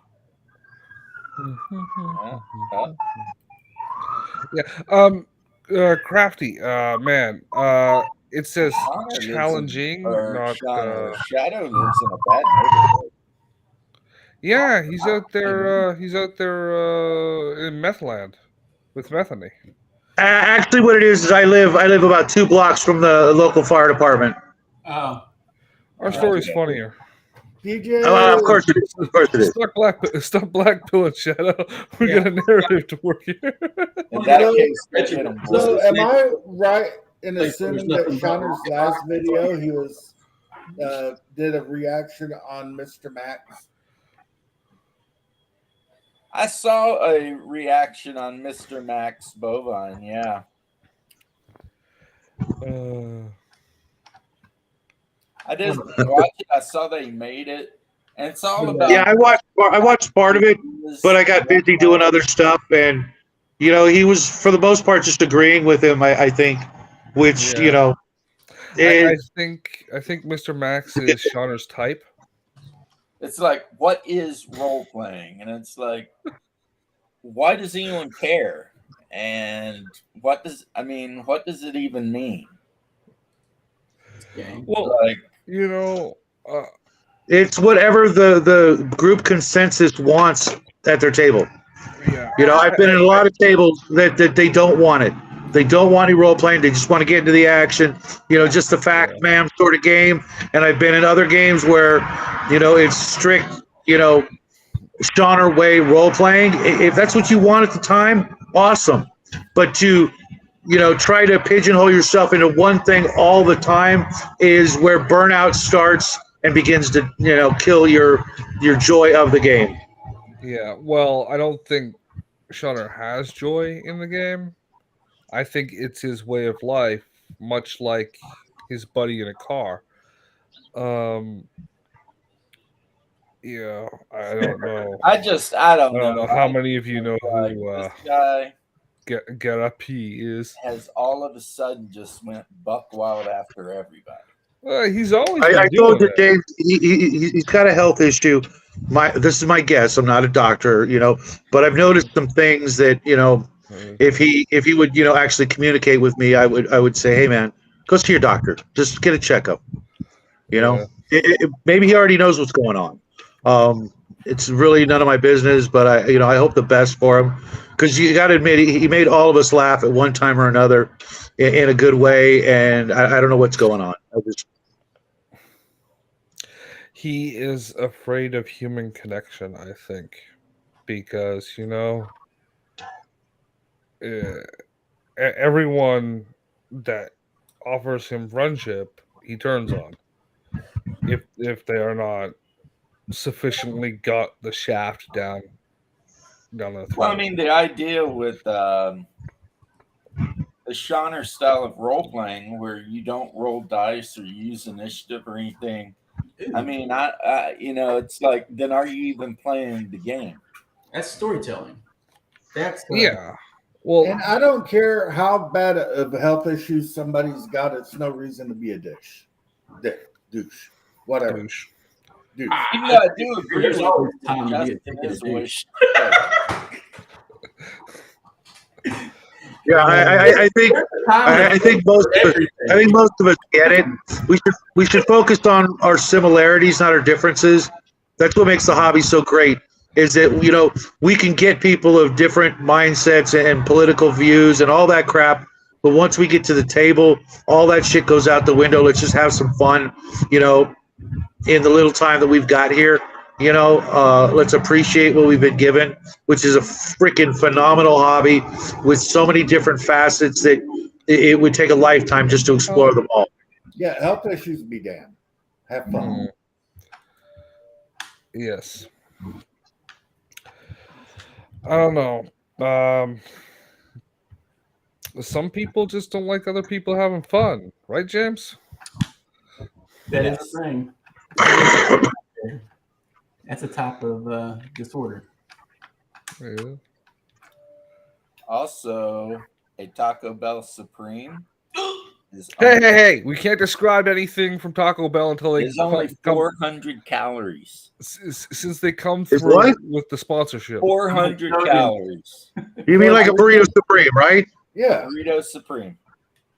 Crafty, man. It says Shadow lives in- challenging, or not. Shadow lives in a bad neighborhood. Yeah, he's out there. He's out there in Methland with Methany. Actually, what it is I live about 2 blocks from the local fire department. Oh, Our story's funnier. DJ. Of course it is. Of course it is. Stop blackpilling Shadow. We got a narrative to work here. In that So- case, get him. So am I right in There's assuming that nothing Shauner's wrong. last video he was did a reaction on Mr. Max? I saw a reaction on Mr. Max Bovine. Yeah, I didn't watch it. I saw they made it, and it's all about. Yeah, I watched part of it, but I got busy doing other stuff, and he was for the most part just agreeing with him. I think, which Yeah. I is think Mr. Max is Shauner's type. It's like, what is role playing? And it's like, why does anyone care? And what does it even mean? game. Well, Like, it's whatever the group consensus wants at their table. yeah. I've been in a lot of tables that they don't want it. They don't want any role playing. They just want to get into the action. Just the fact, ma'am, sort of game. And I've been in other games where, it's strict, Shauner way role playing. If that's what you want at the time, awesome. But to try to pigeonhole yourself into one thing all the time is where burnout starts and begins to kill your joy of the game. Yeah, well, I don't think Shunner has joy in the game. I think it's his way of life, much like his buddy in a car. Yeah, I don't know. I don't I don't know. know how many of you know Like, who this guy Get Up He is. has all of a sudden just went buck wild after everybody. He's always been I doing told you, it. Dave, he's got a health issue. This is my guess. I'm not a doctor, but I've noticed some things that if he would actually communicate with me, I would say, hey man, go see your doctor, just get a checkup. Yeah. Maybe he already knows what's going on. It's really none of my business, but I hope the best for him, because you got to admit he made all of us laugh at one time or another in a good way, and I don't know what's going on. He is afraid of human connection, I think, because everyone that offers him friendship, he turns on. If they are not sufficiently got the shaft down their throat. Well, I mean, the idea with the Shonner style of role playing, where you don't roll dice or use initiative or anything. I mean, it's like, then are you even playing the game? That's storytelling. That's yeah. Well, And I don't care how bad of health issues somebody's got. It's no reason to be a douche, whatever. douche. Douche. Even though I do agree There's with always time to be a Justin douche. is the way she- Yeah, I think most of us get it. We should focus on our similarities, not our differences. That's what makes the hobby so great. Is that we can get people of different mindsets and political views and all that crap, but once we get to the table, all that shit goes out the window. Let's just have some fun, in the little time that we've got here. Let's appreciate what we've been given, which is a freaking phenomenal hobby with so many different facets that it would take a lifetime just to explore them all. Yeah, health issues be damned. Have fun. Mm. Yes. I don't know. Some people just don't like other people having fun, right, James? That is the thing. That's a type of disorder. Yeah. Also, a Taco Bell Supreme is Hey! We can't describe anything from Taco Bell until they is only come 400 calories. since they come Is through what? with the sponsorship. 400 calories. You mean like a burrito supreme, right? Yeah. Burrito Supreme.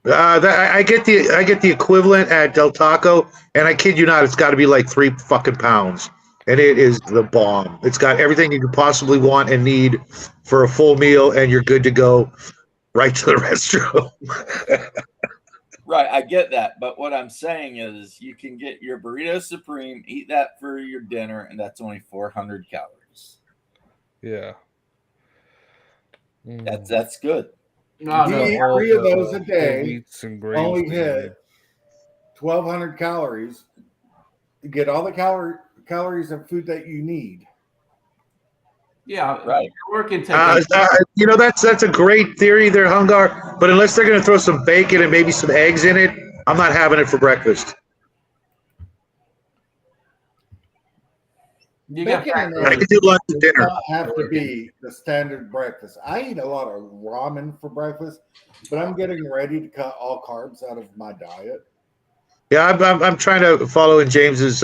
I get the equivalent at Del Taco, and I kid you not, it's got to be like 3 fucking pounds, and it is the bomb. It's got everything you could possibly want and need for a full meal, and you're good to go right to the restroom. Right, I get that. But what I'm saying is you can get your Burrito Supreme, eat that for your dinner, and that's only 400 calories. Yeah. That's good. No, You no. eat all 3 of the those a day, wheats and grains only that you hit need. 1,200 calories. You get all the calories of food that you need. Yeah, Right. Work and take that's a great theory there, Hungar. But unless they're going to throw some bacon and maybe some eggs in it, I'm not having it for breakfast. you got Bacon and I eggs can do lunch and does dinner. not have to be the standard breakfast. I eat a lot of ramen for breakfast, but I'm getting ready to cut all carbs out of my diet. Yeah, I'm trying to follow in James's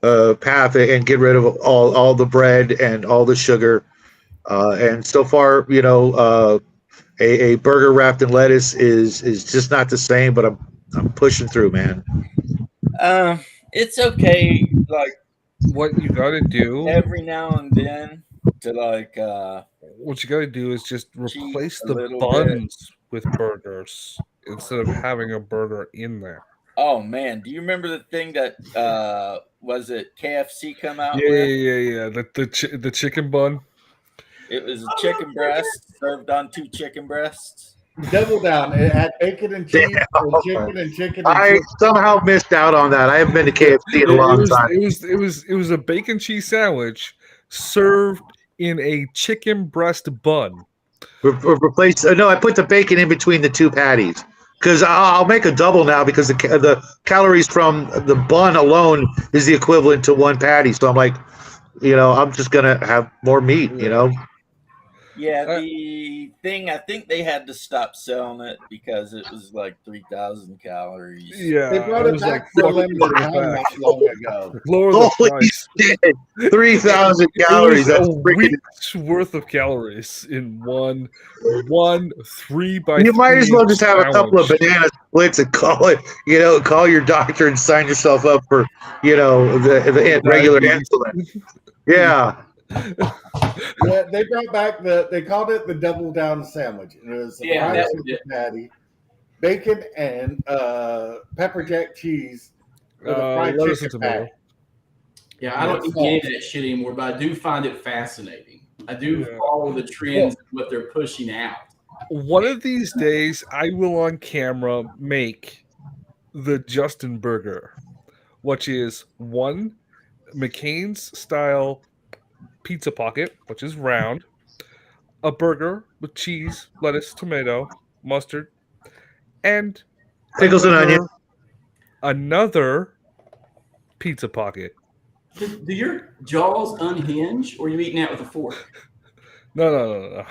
path and get rid of all the bread and all the sugar. And so far, a burger wrapped in lettuce is just not the same. But I'm pushing through, man. It's okay, like What you gotta do, every now and then, to like what you gotta do is just cheat replace a the little buns with burgers instead of having a burger in there. oh man, do you remember the thing that was it KFC come out Yeah. with? The chicken bun. It was a chicken breast served on 2 chicken breasts. Double down. It had bacon and cheese, and chicken and chicken. And I chicken. somehow missed out on that. I haven't been to KFC in a long time. It was a bacon cheese sandwich served in a chicken breast bun. Replace. No, I put the bacon in between the 2 patties because I'll make a double now because the calories from the bun alone is the equivalent to 1 patty. So I'm like, I'm just gonna have more meat. Yeah, the thing, I think they had to stop selling it because it was like 3,000 calories. Yeah, They brought I it was back like, for a fuck limited it, time back. not long ago. Lower the Holy price. shit! 3,000 calories. It That's was a freaking. week's worth of calories in one 3 by You might as well just have a couple of sandwich. banana splits and call it. Call your doctor and sign yourself up for the regular Diabetes. insulin. Yeah. Yeah, they brought back they called it the double down sandwich. It was a Yeah, fried that was chicken patty, bacon and pepper jack cheese with a fried lettuce and chicken tomato. patty. Yeah, I don't eat any of that shit anymore, but I do find it fascinating. I do Yeah. follow the trends of what they're pushing out. One of these days, I will on camera make the Justin Burger, which is one McCain's style pizza pocket, which is round, a burger with cheese, lettuce, tomato, mustard, and Pickles and onion. another pizza pocket. Do your jaws unhinge, or are you eating that with a fork? No.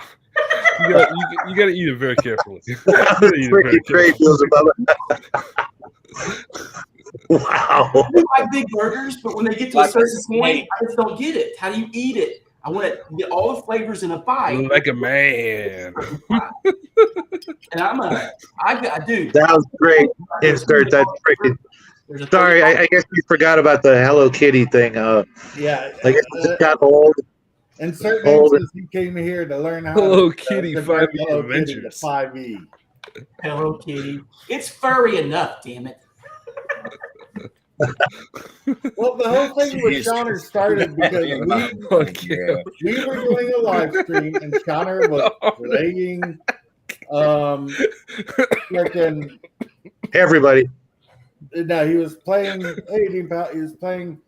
You gotta eat it very carefully. You That's gotta eat it very freaking great, carefully. Wow. I do like big burgers, but when they get to Like a certain a snake. point, I just don't get it. How do you eat it? I want to get all the flavors in a bite. Like a man. And I do. That was great. Insert that freaking. There's a Sorry, I guess we forgot about the Hello Kitty thing. Yeah, I guess it got old. in certain Hold it. instances, he came here to learn how Hello to Kitty convert 5e Hello Kitty to Adventures. 5e. Hello Kitty. It's furry enough, damn it. Well, the whole thing with Jeez. Shawner started because Okay. we were doing a live stream and Shawner was playing freaking Everybody. no, he was playing he was playing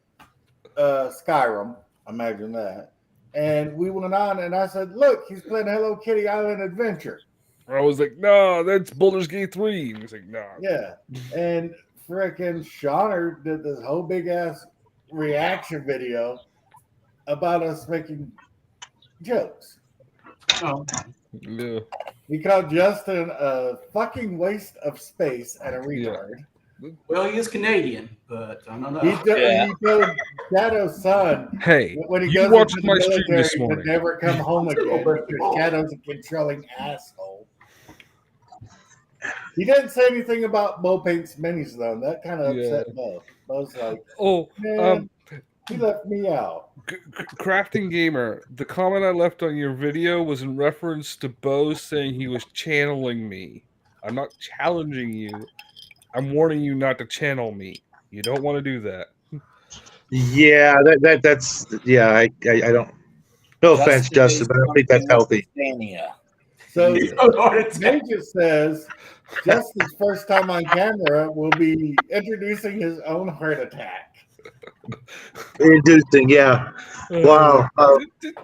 Skyrim, imagine that. And we went on and I said, look, he's playing Hello Kitty Island Adventure. I was like, no, that's Baldur's Gate 3. He was like, no. Yeah. And freaking Shawner did this whole big ass reaction video about us making jokes. Oh, Yeah. He called Justin a fucking waste of space and a retard. well, he is Canadian, but I don't know. He told Shadow's son Hey, when he you goes watched into my the stream military this morning. to never come home again because Shadow's a controlling asshole. He didn't say anything about Bo Paint's minis though. And that kind of upset Bo. Bo's like, Oh, man, he left me out. Crafting Gamer, the comment I left on your video was in reference to Bo saying he was channeling me. I'm not challenging you. I'm warning you not to channel me. You don't want to do that. Yeah, that's yeah. I don't. No offense, Justin, but I don't think that's healthy. So Lord, Major says Justin's first time on camera will be introducing his own heart attack. Inducing, yeah. Wow.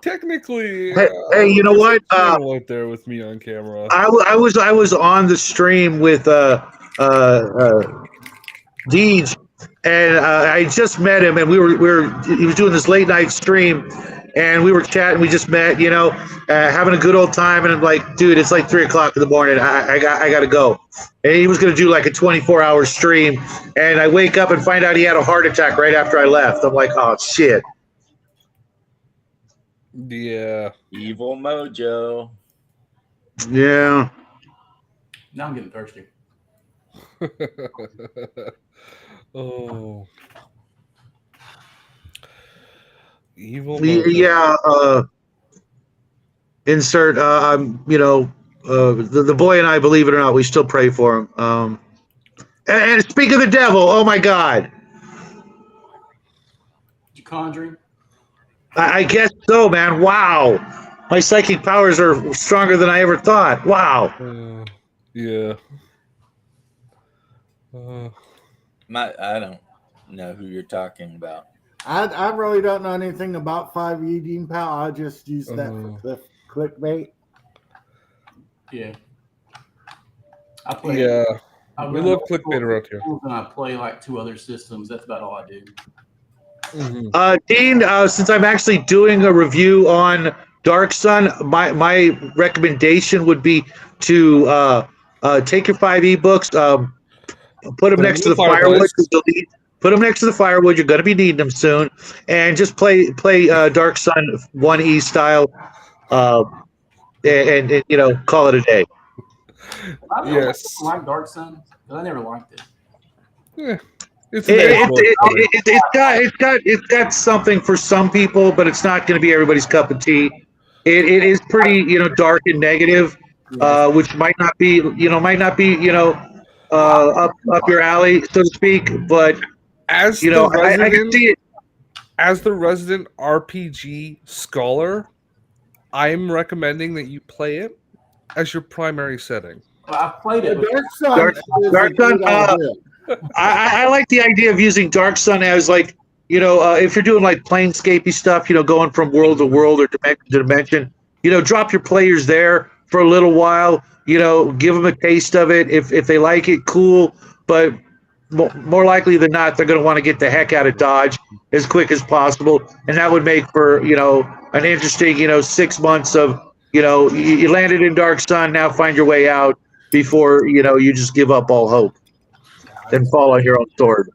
Technically, Hey, you know what? channel out there with me on camera. I was on the stream with Deej, and I just met him, and he was doing this late night stream, and we were chatting. We just met, having a good old time, and I'm like, dude, it's like 3:00 in the morning. I got to go. And he was gonna do like a 24-hour stream, and I wake up and find out he had a heart attack right after I left. I'm like, oh shit. Yeah. Evil Mojo. Yeah. now I'm getting thirsty. Oh. Evil. Yeah. Insert. The boy and I, believe it or not, we still pray for him. And speak of the devil, oh my God. You conjuring? I guess so, man. Wow. My psychic powers are stronger than I ever thought. Wow. Yeah. I don't know who you're talking about. I really don't know anything about 5e, Dean Pal. I just use that for the clickbait. Yeah. I play. Yeah. I We run love multiple clickbait around here. systems, and I play like 2 other systems. That's about all I do. Dean, since I'm actually doing a review on Dark Sun, my recommendation would be to take your 5e books, put them next to the firewood. Put them next to the firewood. You're going to be needing them soon, and just play Dark Sun 1e style, and call it a day. Yes. I like Dark Sun, but I never liked it. Yeah. It's got something for some people, but it's not going to be everybody's cup of tea. It is pretty dark and negative, which might not be up your alley, so to speak. But As I can see it. As the resident RPG scholar, I'm recommending that you play it as your primary setting. Well, I've played it. Dark Sun. I like the idea of using Dark Sun as if you're doing like planescapey stuff, going from world to world or dimension to dimension. Drop your players there for a little while. Give them a taste of it. If they like it, cool. But more likely than not, they're going to want to get the heck out of Dodge as quick as possible, and that would make for an interesting 6 months of you landed in Dark Sun. Now find your way out before you just give up all hope and fall on your own sword.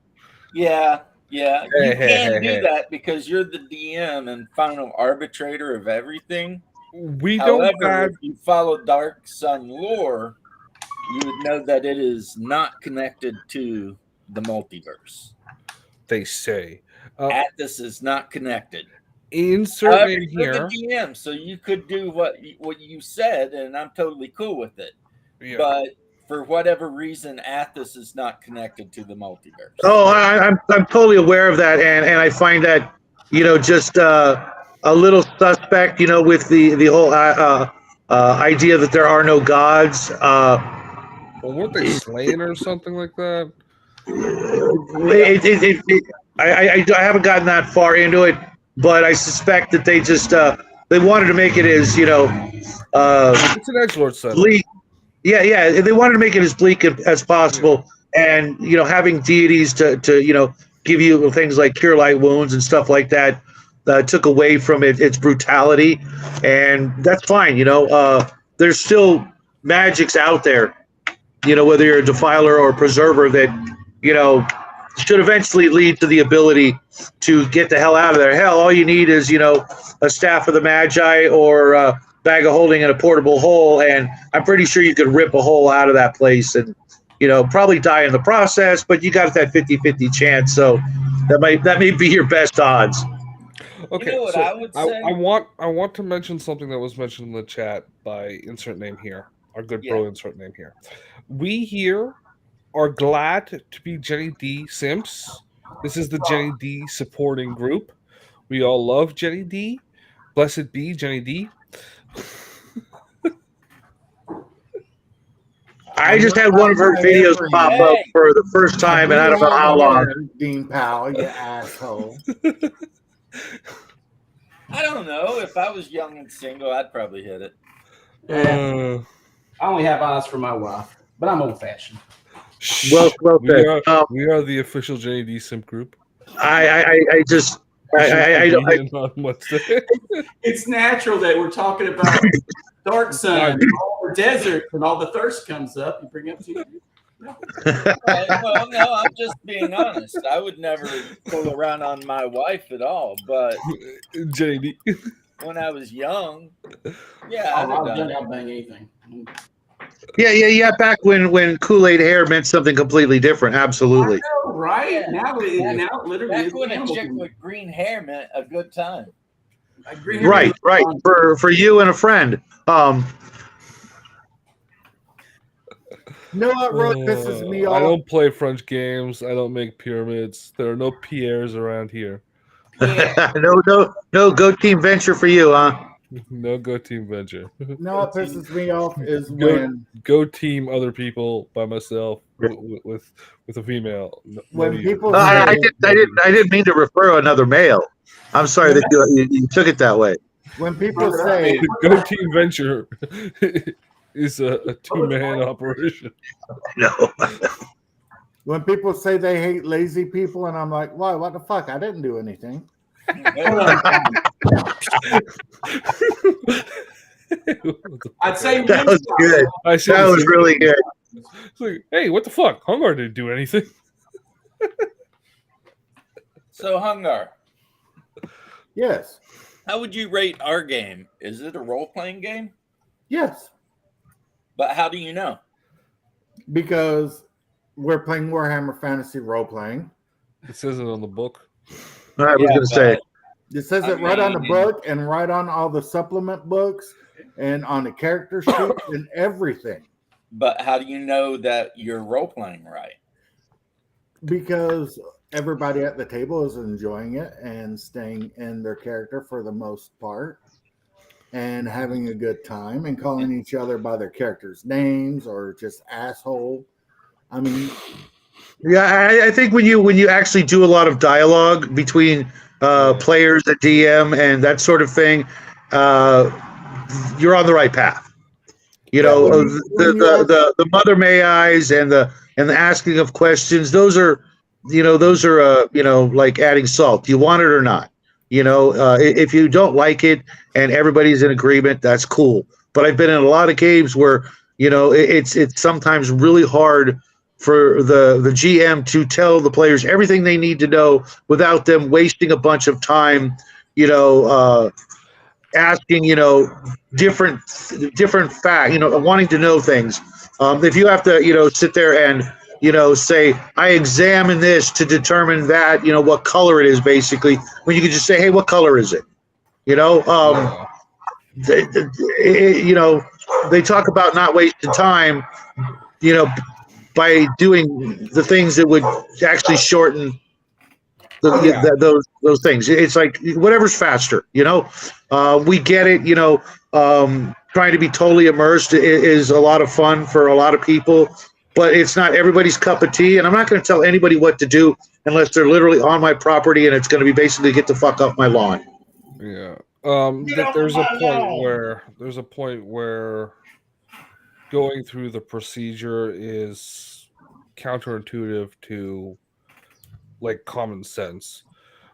Yeah. You can do that because you're the DM and final arbitrator of everything. However, if you follow Dark Sun lore, you would know that it is not connected to the multiverse. They say. Atlas is not connected. Insert in you're here. the DM, so you could do what you said, and I'm totally cool with it. Yeah. But for whatever reason, Athos is not connected to the multiverse. Oh, I'm totally aware of that, and I find that just a little suspect, with the whole idea that there are no gods. Well, weren't they slain or something like that? I haven't gotten that far into it, but I suspect that they just they wanted to make it as It's an edgelord setting. bleak. Yeah. They wanted to make it as bleak as possible, and having deities to give you things like cure light wounds and stuff like that took away from its brutality, and that's fine. There's still magics out there. Whether you're a defiler or a preserver that should eventually lead to the ability to get the hell out of there. Hell, all you need is a staff of the Magi or a bag of holding in a portable hole, and I'm pretty sure you could rip a hole out of that place and probably die in the process, but you got that 50-50 chance, so that may be your best odds. Okay, what so I would say? I want to mention something that was mentioned in the chat by insert name here, our good bro insert name here. We here are glad to be Jenny D Simps. This is the Jenny D supporting group. We all love Jenny D. Blessed be Jenny D. I just had one of her videos pop up for the first time, and I don't know how long. Dean Powell, you asshole. I don't know. If I was young and single, I'd probably hit it. I only have eyes for my wife, but I'm old fashioned. Well said. We are the official Jenny D Simp group. It's natural that we're talking about Dark Sun, all the desert, and all the thirst comes up. You bring up to Well, no, I'm just being honest. I would never pull around on my wife at all, but Jenny D. when I was young, I'd have done it. I'll bang anything. Yeah. Back when Kool-Aid hair meant something completely different. Absolutely. I know, right? Yeah. Now literally. Back when a chick with green hair meant a good time. Right. For you and a friend. You know what really pisses me off? I don't play French games. I don't make pyramids. There are no Pierres around here. No, go Team Venture for you, huh? No go team venture. No, what pisses me off is Go- when Go team other people by myself with a female. No When need. people No, I say didn't mean to refer to another male. I'm sorry that you took it that way. when people say The Go Team Venture is a two-man operation. No. when people say they hate lazy people, and I'm like, why? What the fuck? I didn't do anything. I'd say That was good. I said That the was same really thing. good. It's like, hey, what the fuck? Hungar didn't do anything. So, Hungar, Yes, how would you rate our game? Is it a role playing game? yes, But how do you know? because we're playing Warhammer Fantasy role playing. It says it on the book. I was going to say. It says I it right on the mean- book and right on all the supplement books and on the character sheet and everything. But how do you know that you're role playing right? Because everybody at the table is enjoying it and staying in their character for the most part and having a good time and calling each other by their characters' names or just asshole. I mean, Yeah, I think when you actually do a lot of dialogue between players, the DM, and that sort of thing, you're on the right path. You know, when the Mother May Eyes and the asking of questions. Those are like adding salt. Do you want it or not? You know, if you don't like it and everybody's in agreement, that's cool. But I've been in a lot of games where it's sometimes really hard for the GM to tell the players everything they need to know without them wasting a bunch of time, asking, different fact, wanting to know things. If you have to, sit there and, say, I examine this to determine that, what color it is, basically, when you could just say, hey, what color is it? They talk about not wasting time, by doing the things that would actually shorten those things. It's like whatever's faster, we get it, trying to be totally immersed is a lot of fun for a lot of people, but it's not everybody's cup of tea. And I'm not going to tell anybody what to do unless they're literally on my property and it's going to be basically get the fuck off my lawn. Yeah. There's a point where going through the procedure is counterintuitive to like common sense.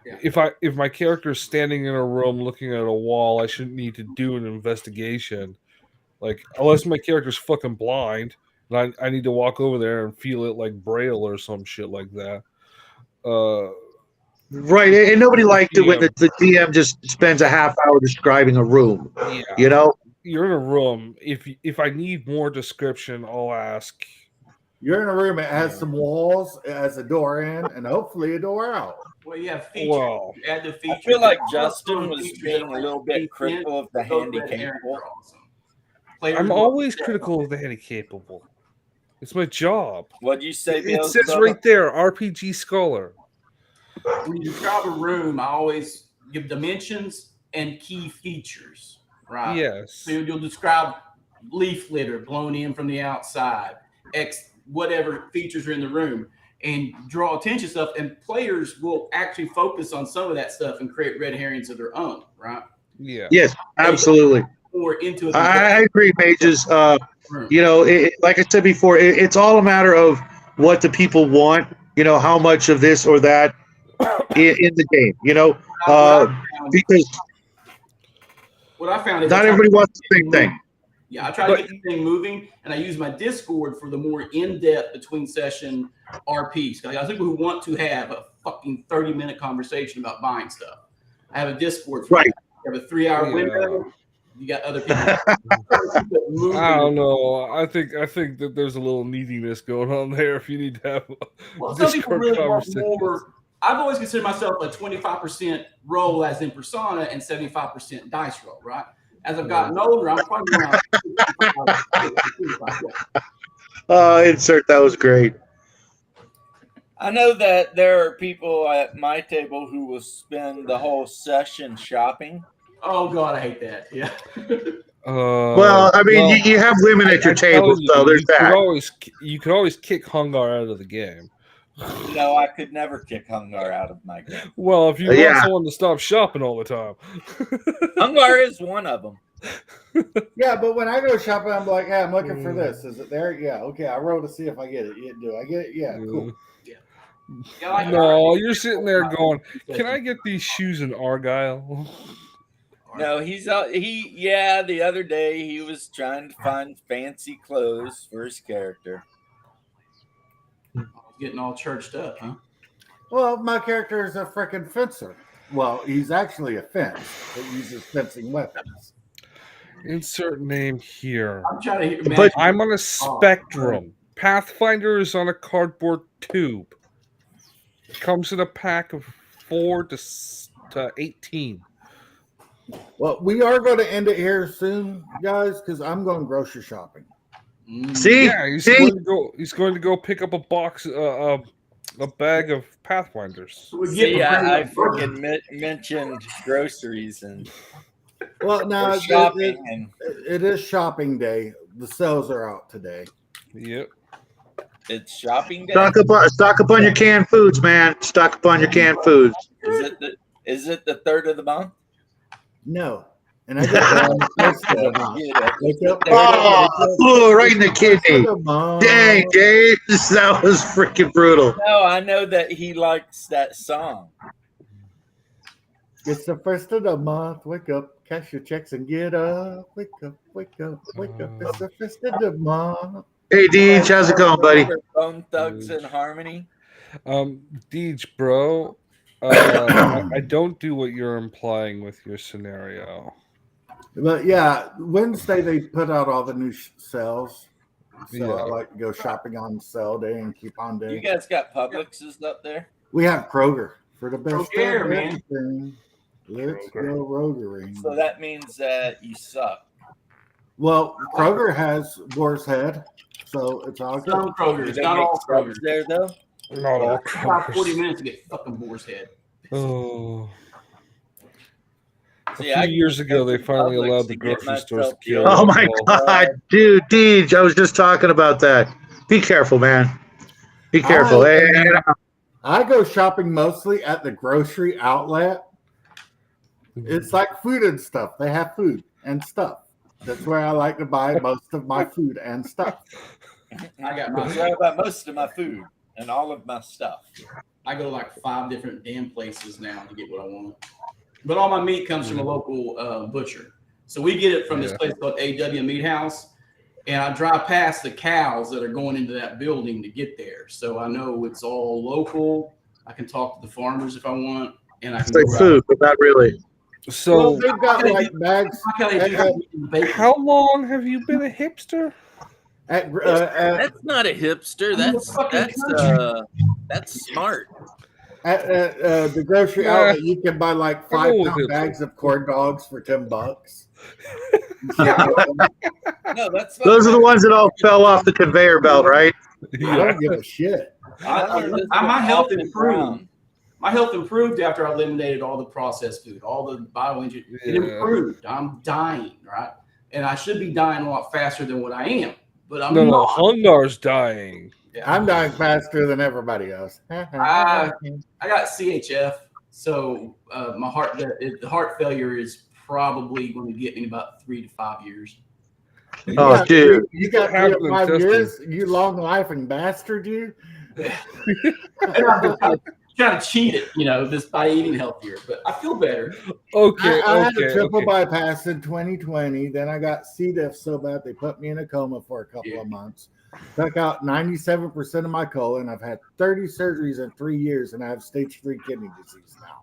Yeah. If my character's standing in a room looking at a wall, I shouldn't need to do an investigation. Like, unless my character's fucking blind and I need to walk over there and feel it like Braille or some shit like that. Right, and nobody liked it when the DM just spends a half hour describing a room. Yeah. You're in a room. If I need more description, I'll ask. you're in a room that has some walls, it has a door in, and hopefully a door out. Well, you have features. Well, You add the features. I feel like Justin was being a little bit critical of the handicapable. I'm always critical of the handicapable. It's my job. What'd you say, It Bill? says right there, RPG Scholar. When you describe a room, I always give dimensions and key features, right? Yes. So you'll describe leaf litter blown in from the outside, whatever features are in the room, and draw attention stuff. And players will actually focus on some of that stuff and create red herrings of their own, right? Yeah. Yes, absolutely. Or into it. I agree, Mages. Like I said before, it's all a matter of what the people want. How much of this or that in the game. Because what I found is not everybody wants the same thing. Yeah, I try to get the thing moving, and I use my Discord for the more in-depth between session RPs. I got people who want to have a fucking 30-minute conversation about buying stuff. I have a Discord for Right. that. You have a 3-hour window. You got other people. I don't know. I think that there's a little neediness going on there. If you need to have Well, some people Discord really want conversation. more. I've always considered myself a 25% roll as in Persona and 75% dice roll, right? As I've gotten older, I'm probably around 65. Insert that was great. I know that there are people at my table who will spend the whole session shopping, Oh God, I hate that. Yeah. Well, I mean, well, you have women at your I tell table, you, so there's you could that. you could always kick Hungar out of the game. No, I could never kick Hungar out of my game. Well, if you want Yeah. someone to stop shopping all the time. Hungar is one of them. Yeah, but when I go shopping, I'm like, hey, I'm looking for this. Is it there? Yeah, okay. I roll to see if I get it. Yeah, do I get it? Yeah, cool. Yeah, like No, you're sitting there going, "Can I get these shoes in Argyle?" No, the other day he was trying to find fancy clothes for his character. Getting all churched up, huh? Well, my character is a freaking fencer. Well, he's actually a fence that uses fencing weapons. Insert name here. I'm trying to hear. But- I'm on a Spectrum. Pathfinder is on a cardboard tube. It comes in a pack of 4 to 18. Well, we are going to end it here soon, guys, because I'm going grocery shopping. See, Yeah, he's going to go pick up a box, a bag of Pathfinders. See, I freaking mentioned groceries and Well, now shopping, and it is shopping day. The sales are out today. Yep. it's shopping day. stock up on your canned foods, man. Stock up on your canned foods. Is it the 3rd of the month? No. And I got one first of the month. Wake up. Oh, right in the kidney. Dang, Dave, that was freaking brutal. No, I know that he likes that song. It's the first of the month. Wake up, cash your checks and get up. Wake up, wake up, wake up. It's the first of the month. Hey, Deej, how's it going, buddy? Bone Thugs and Harmony. Deej, bro, I don't do what you're implying with your scenario. But yeah, Wednesday they put out all the new sales. So Yeah. I like to go shopping on sale day and coupon You day. guys got Publix's up there? We have Kroger for the best. Kroger, of man. everything. Let's go Rogering. So that means that you suck. Well, Kroger has Boar's Head, so it's all good. Some Kroger's, They not make all subs Kroger's. there though. Not all About 40 Krogers. minutes to get fucking Boar's Head. Oh. A See, few I years ago, they finally Publix allowed to the get grocery stores to myself kill. killed. Oh my God, dude, Deej, I was just talking about that. Be careful, man. Be careful. I go shopping mostly at the grocery outlet. It's like food and stuff. They have food and stuff. That's where I like to buy most of my food and stuff. I got That's my. right about most of my food and all of my stuff. I go to like 5 different damn places now to get what I want. But all my meat comes from a local butcher. So we get it from this place called AW Meat House. And I drive past the cows that are going into that building to get there. So I know it's all local. I can talk to the farmers if I want. And I can It's like go food, but not really. Well, So, they've got like bags How can I do that? Bacon. how long have you been a hipster? at That's not a hipster. I'm in the fucking That's smart. the grocery Yeah. outlet. You can buy like I'll go with 5-pound it. bags of corn dogs for $10. No, that's Those are the ones that all fell off the conveyor belt, right? I don't give a shit. My health improved. My health improved after I eliminated all the processed food, all the bioengineered. It Yeah. improved. I'm dying, right? And I should be dying a lot faster than what I am, but I'm No, not. Hungar's dying. Yeah. I'm dying faster than everybody else. I got CHF, so my heart, the heart failure is probably going to get me in about 3 to 5 years. Oh, dude. You got What 3 to 5 happened, years, you long life and bastard, you. I'm trying to cheat it, just by eating healthier, but I feel better. Okay, I had a okay, triple okay. bypass in 2020. Then I got C. diff so bad they put me in a coma for a couple of months. Took out 97% of my colon. I've had 30 surgeries in 3 years, and I have stage 3 kidney disease now.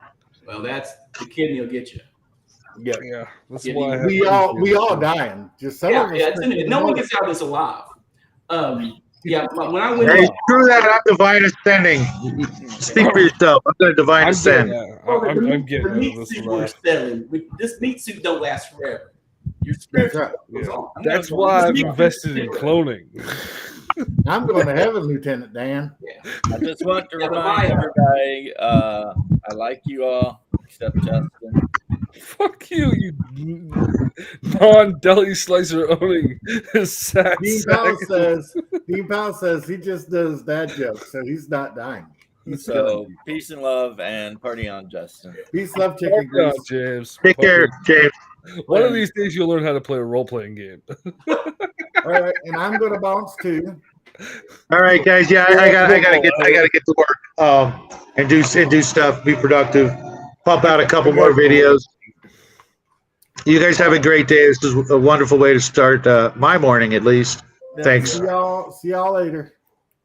Well, that's the kidney will get you. Yeah, Yeah, that's Yeah, why I have we all dying. Just some of us. No one gets out of this alive. When I went Hey, in, screw that. I'm divine ascending. Speak for yourself. I'm going to divine I'm ascend. getting, well, I'm getting the out of meat this suit alive. we're selling. This meat suit don't last forever. Your That's spirit right. goes Yeah. on. That's why I've invested in cloning. I'm going to heaven, Lieutenant Dan. I just want to Yeah, but remind my- everybody, I like you all except Justin. Fuck you, you non-deli slicer owning sack. Dean Powell says he just does dad jokes, so he's not dying. He's So good. peace and love and party on, Justin. Peace, love, chicken Party on, grease. James. Take care, James. One of these days you'll learn how to play a role-playing game. All right, and I'm gonna bounce too. All right, guys. Yeah, I gotta get to work. And do stuff. Be productive. Pump out a couple more videos. You guys have a great day. This is a wonderful way to start my morning, at least. Thanks. See y'all later.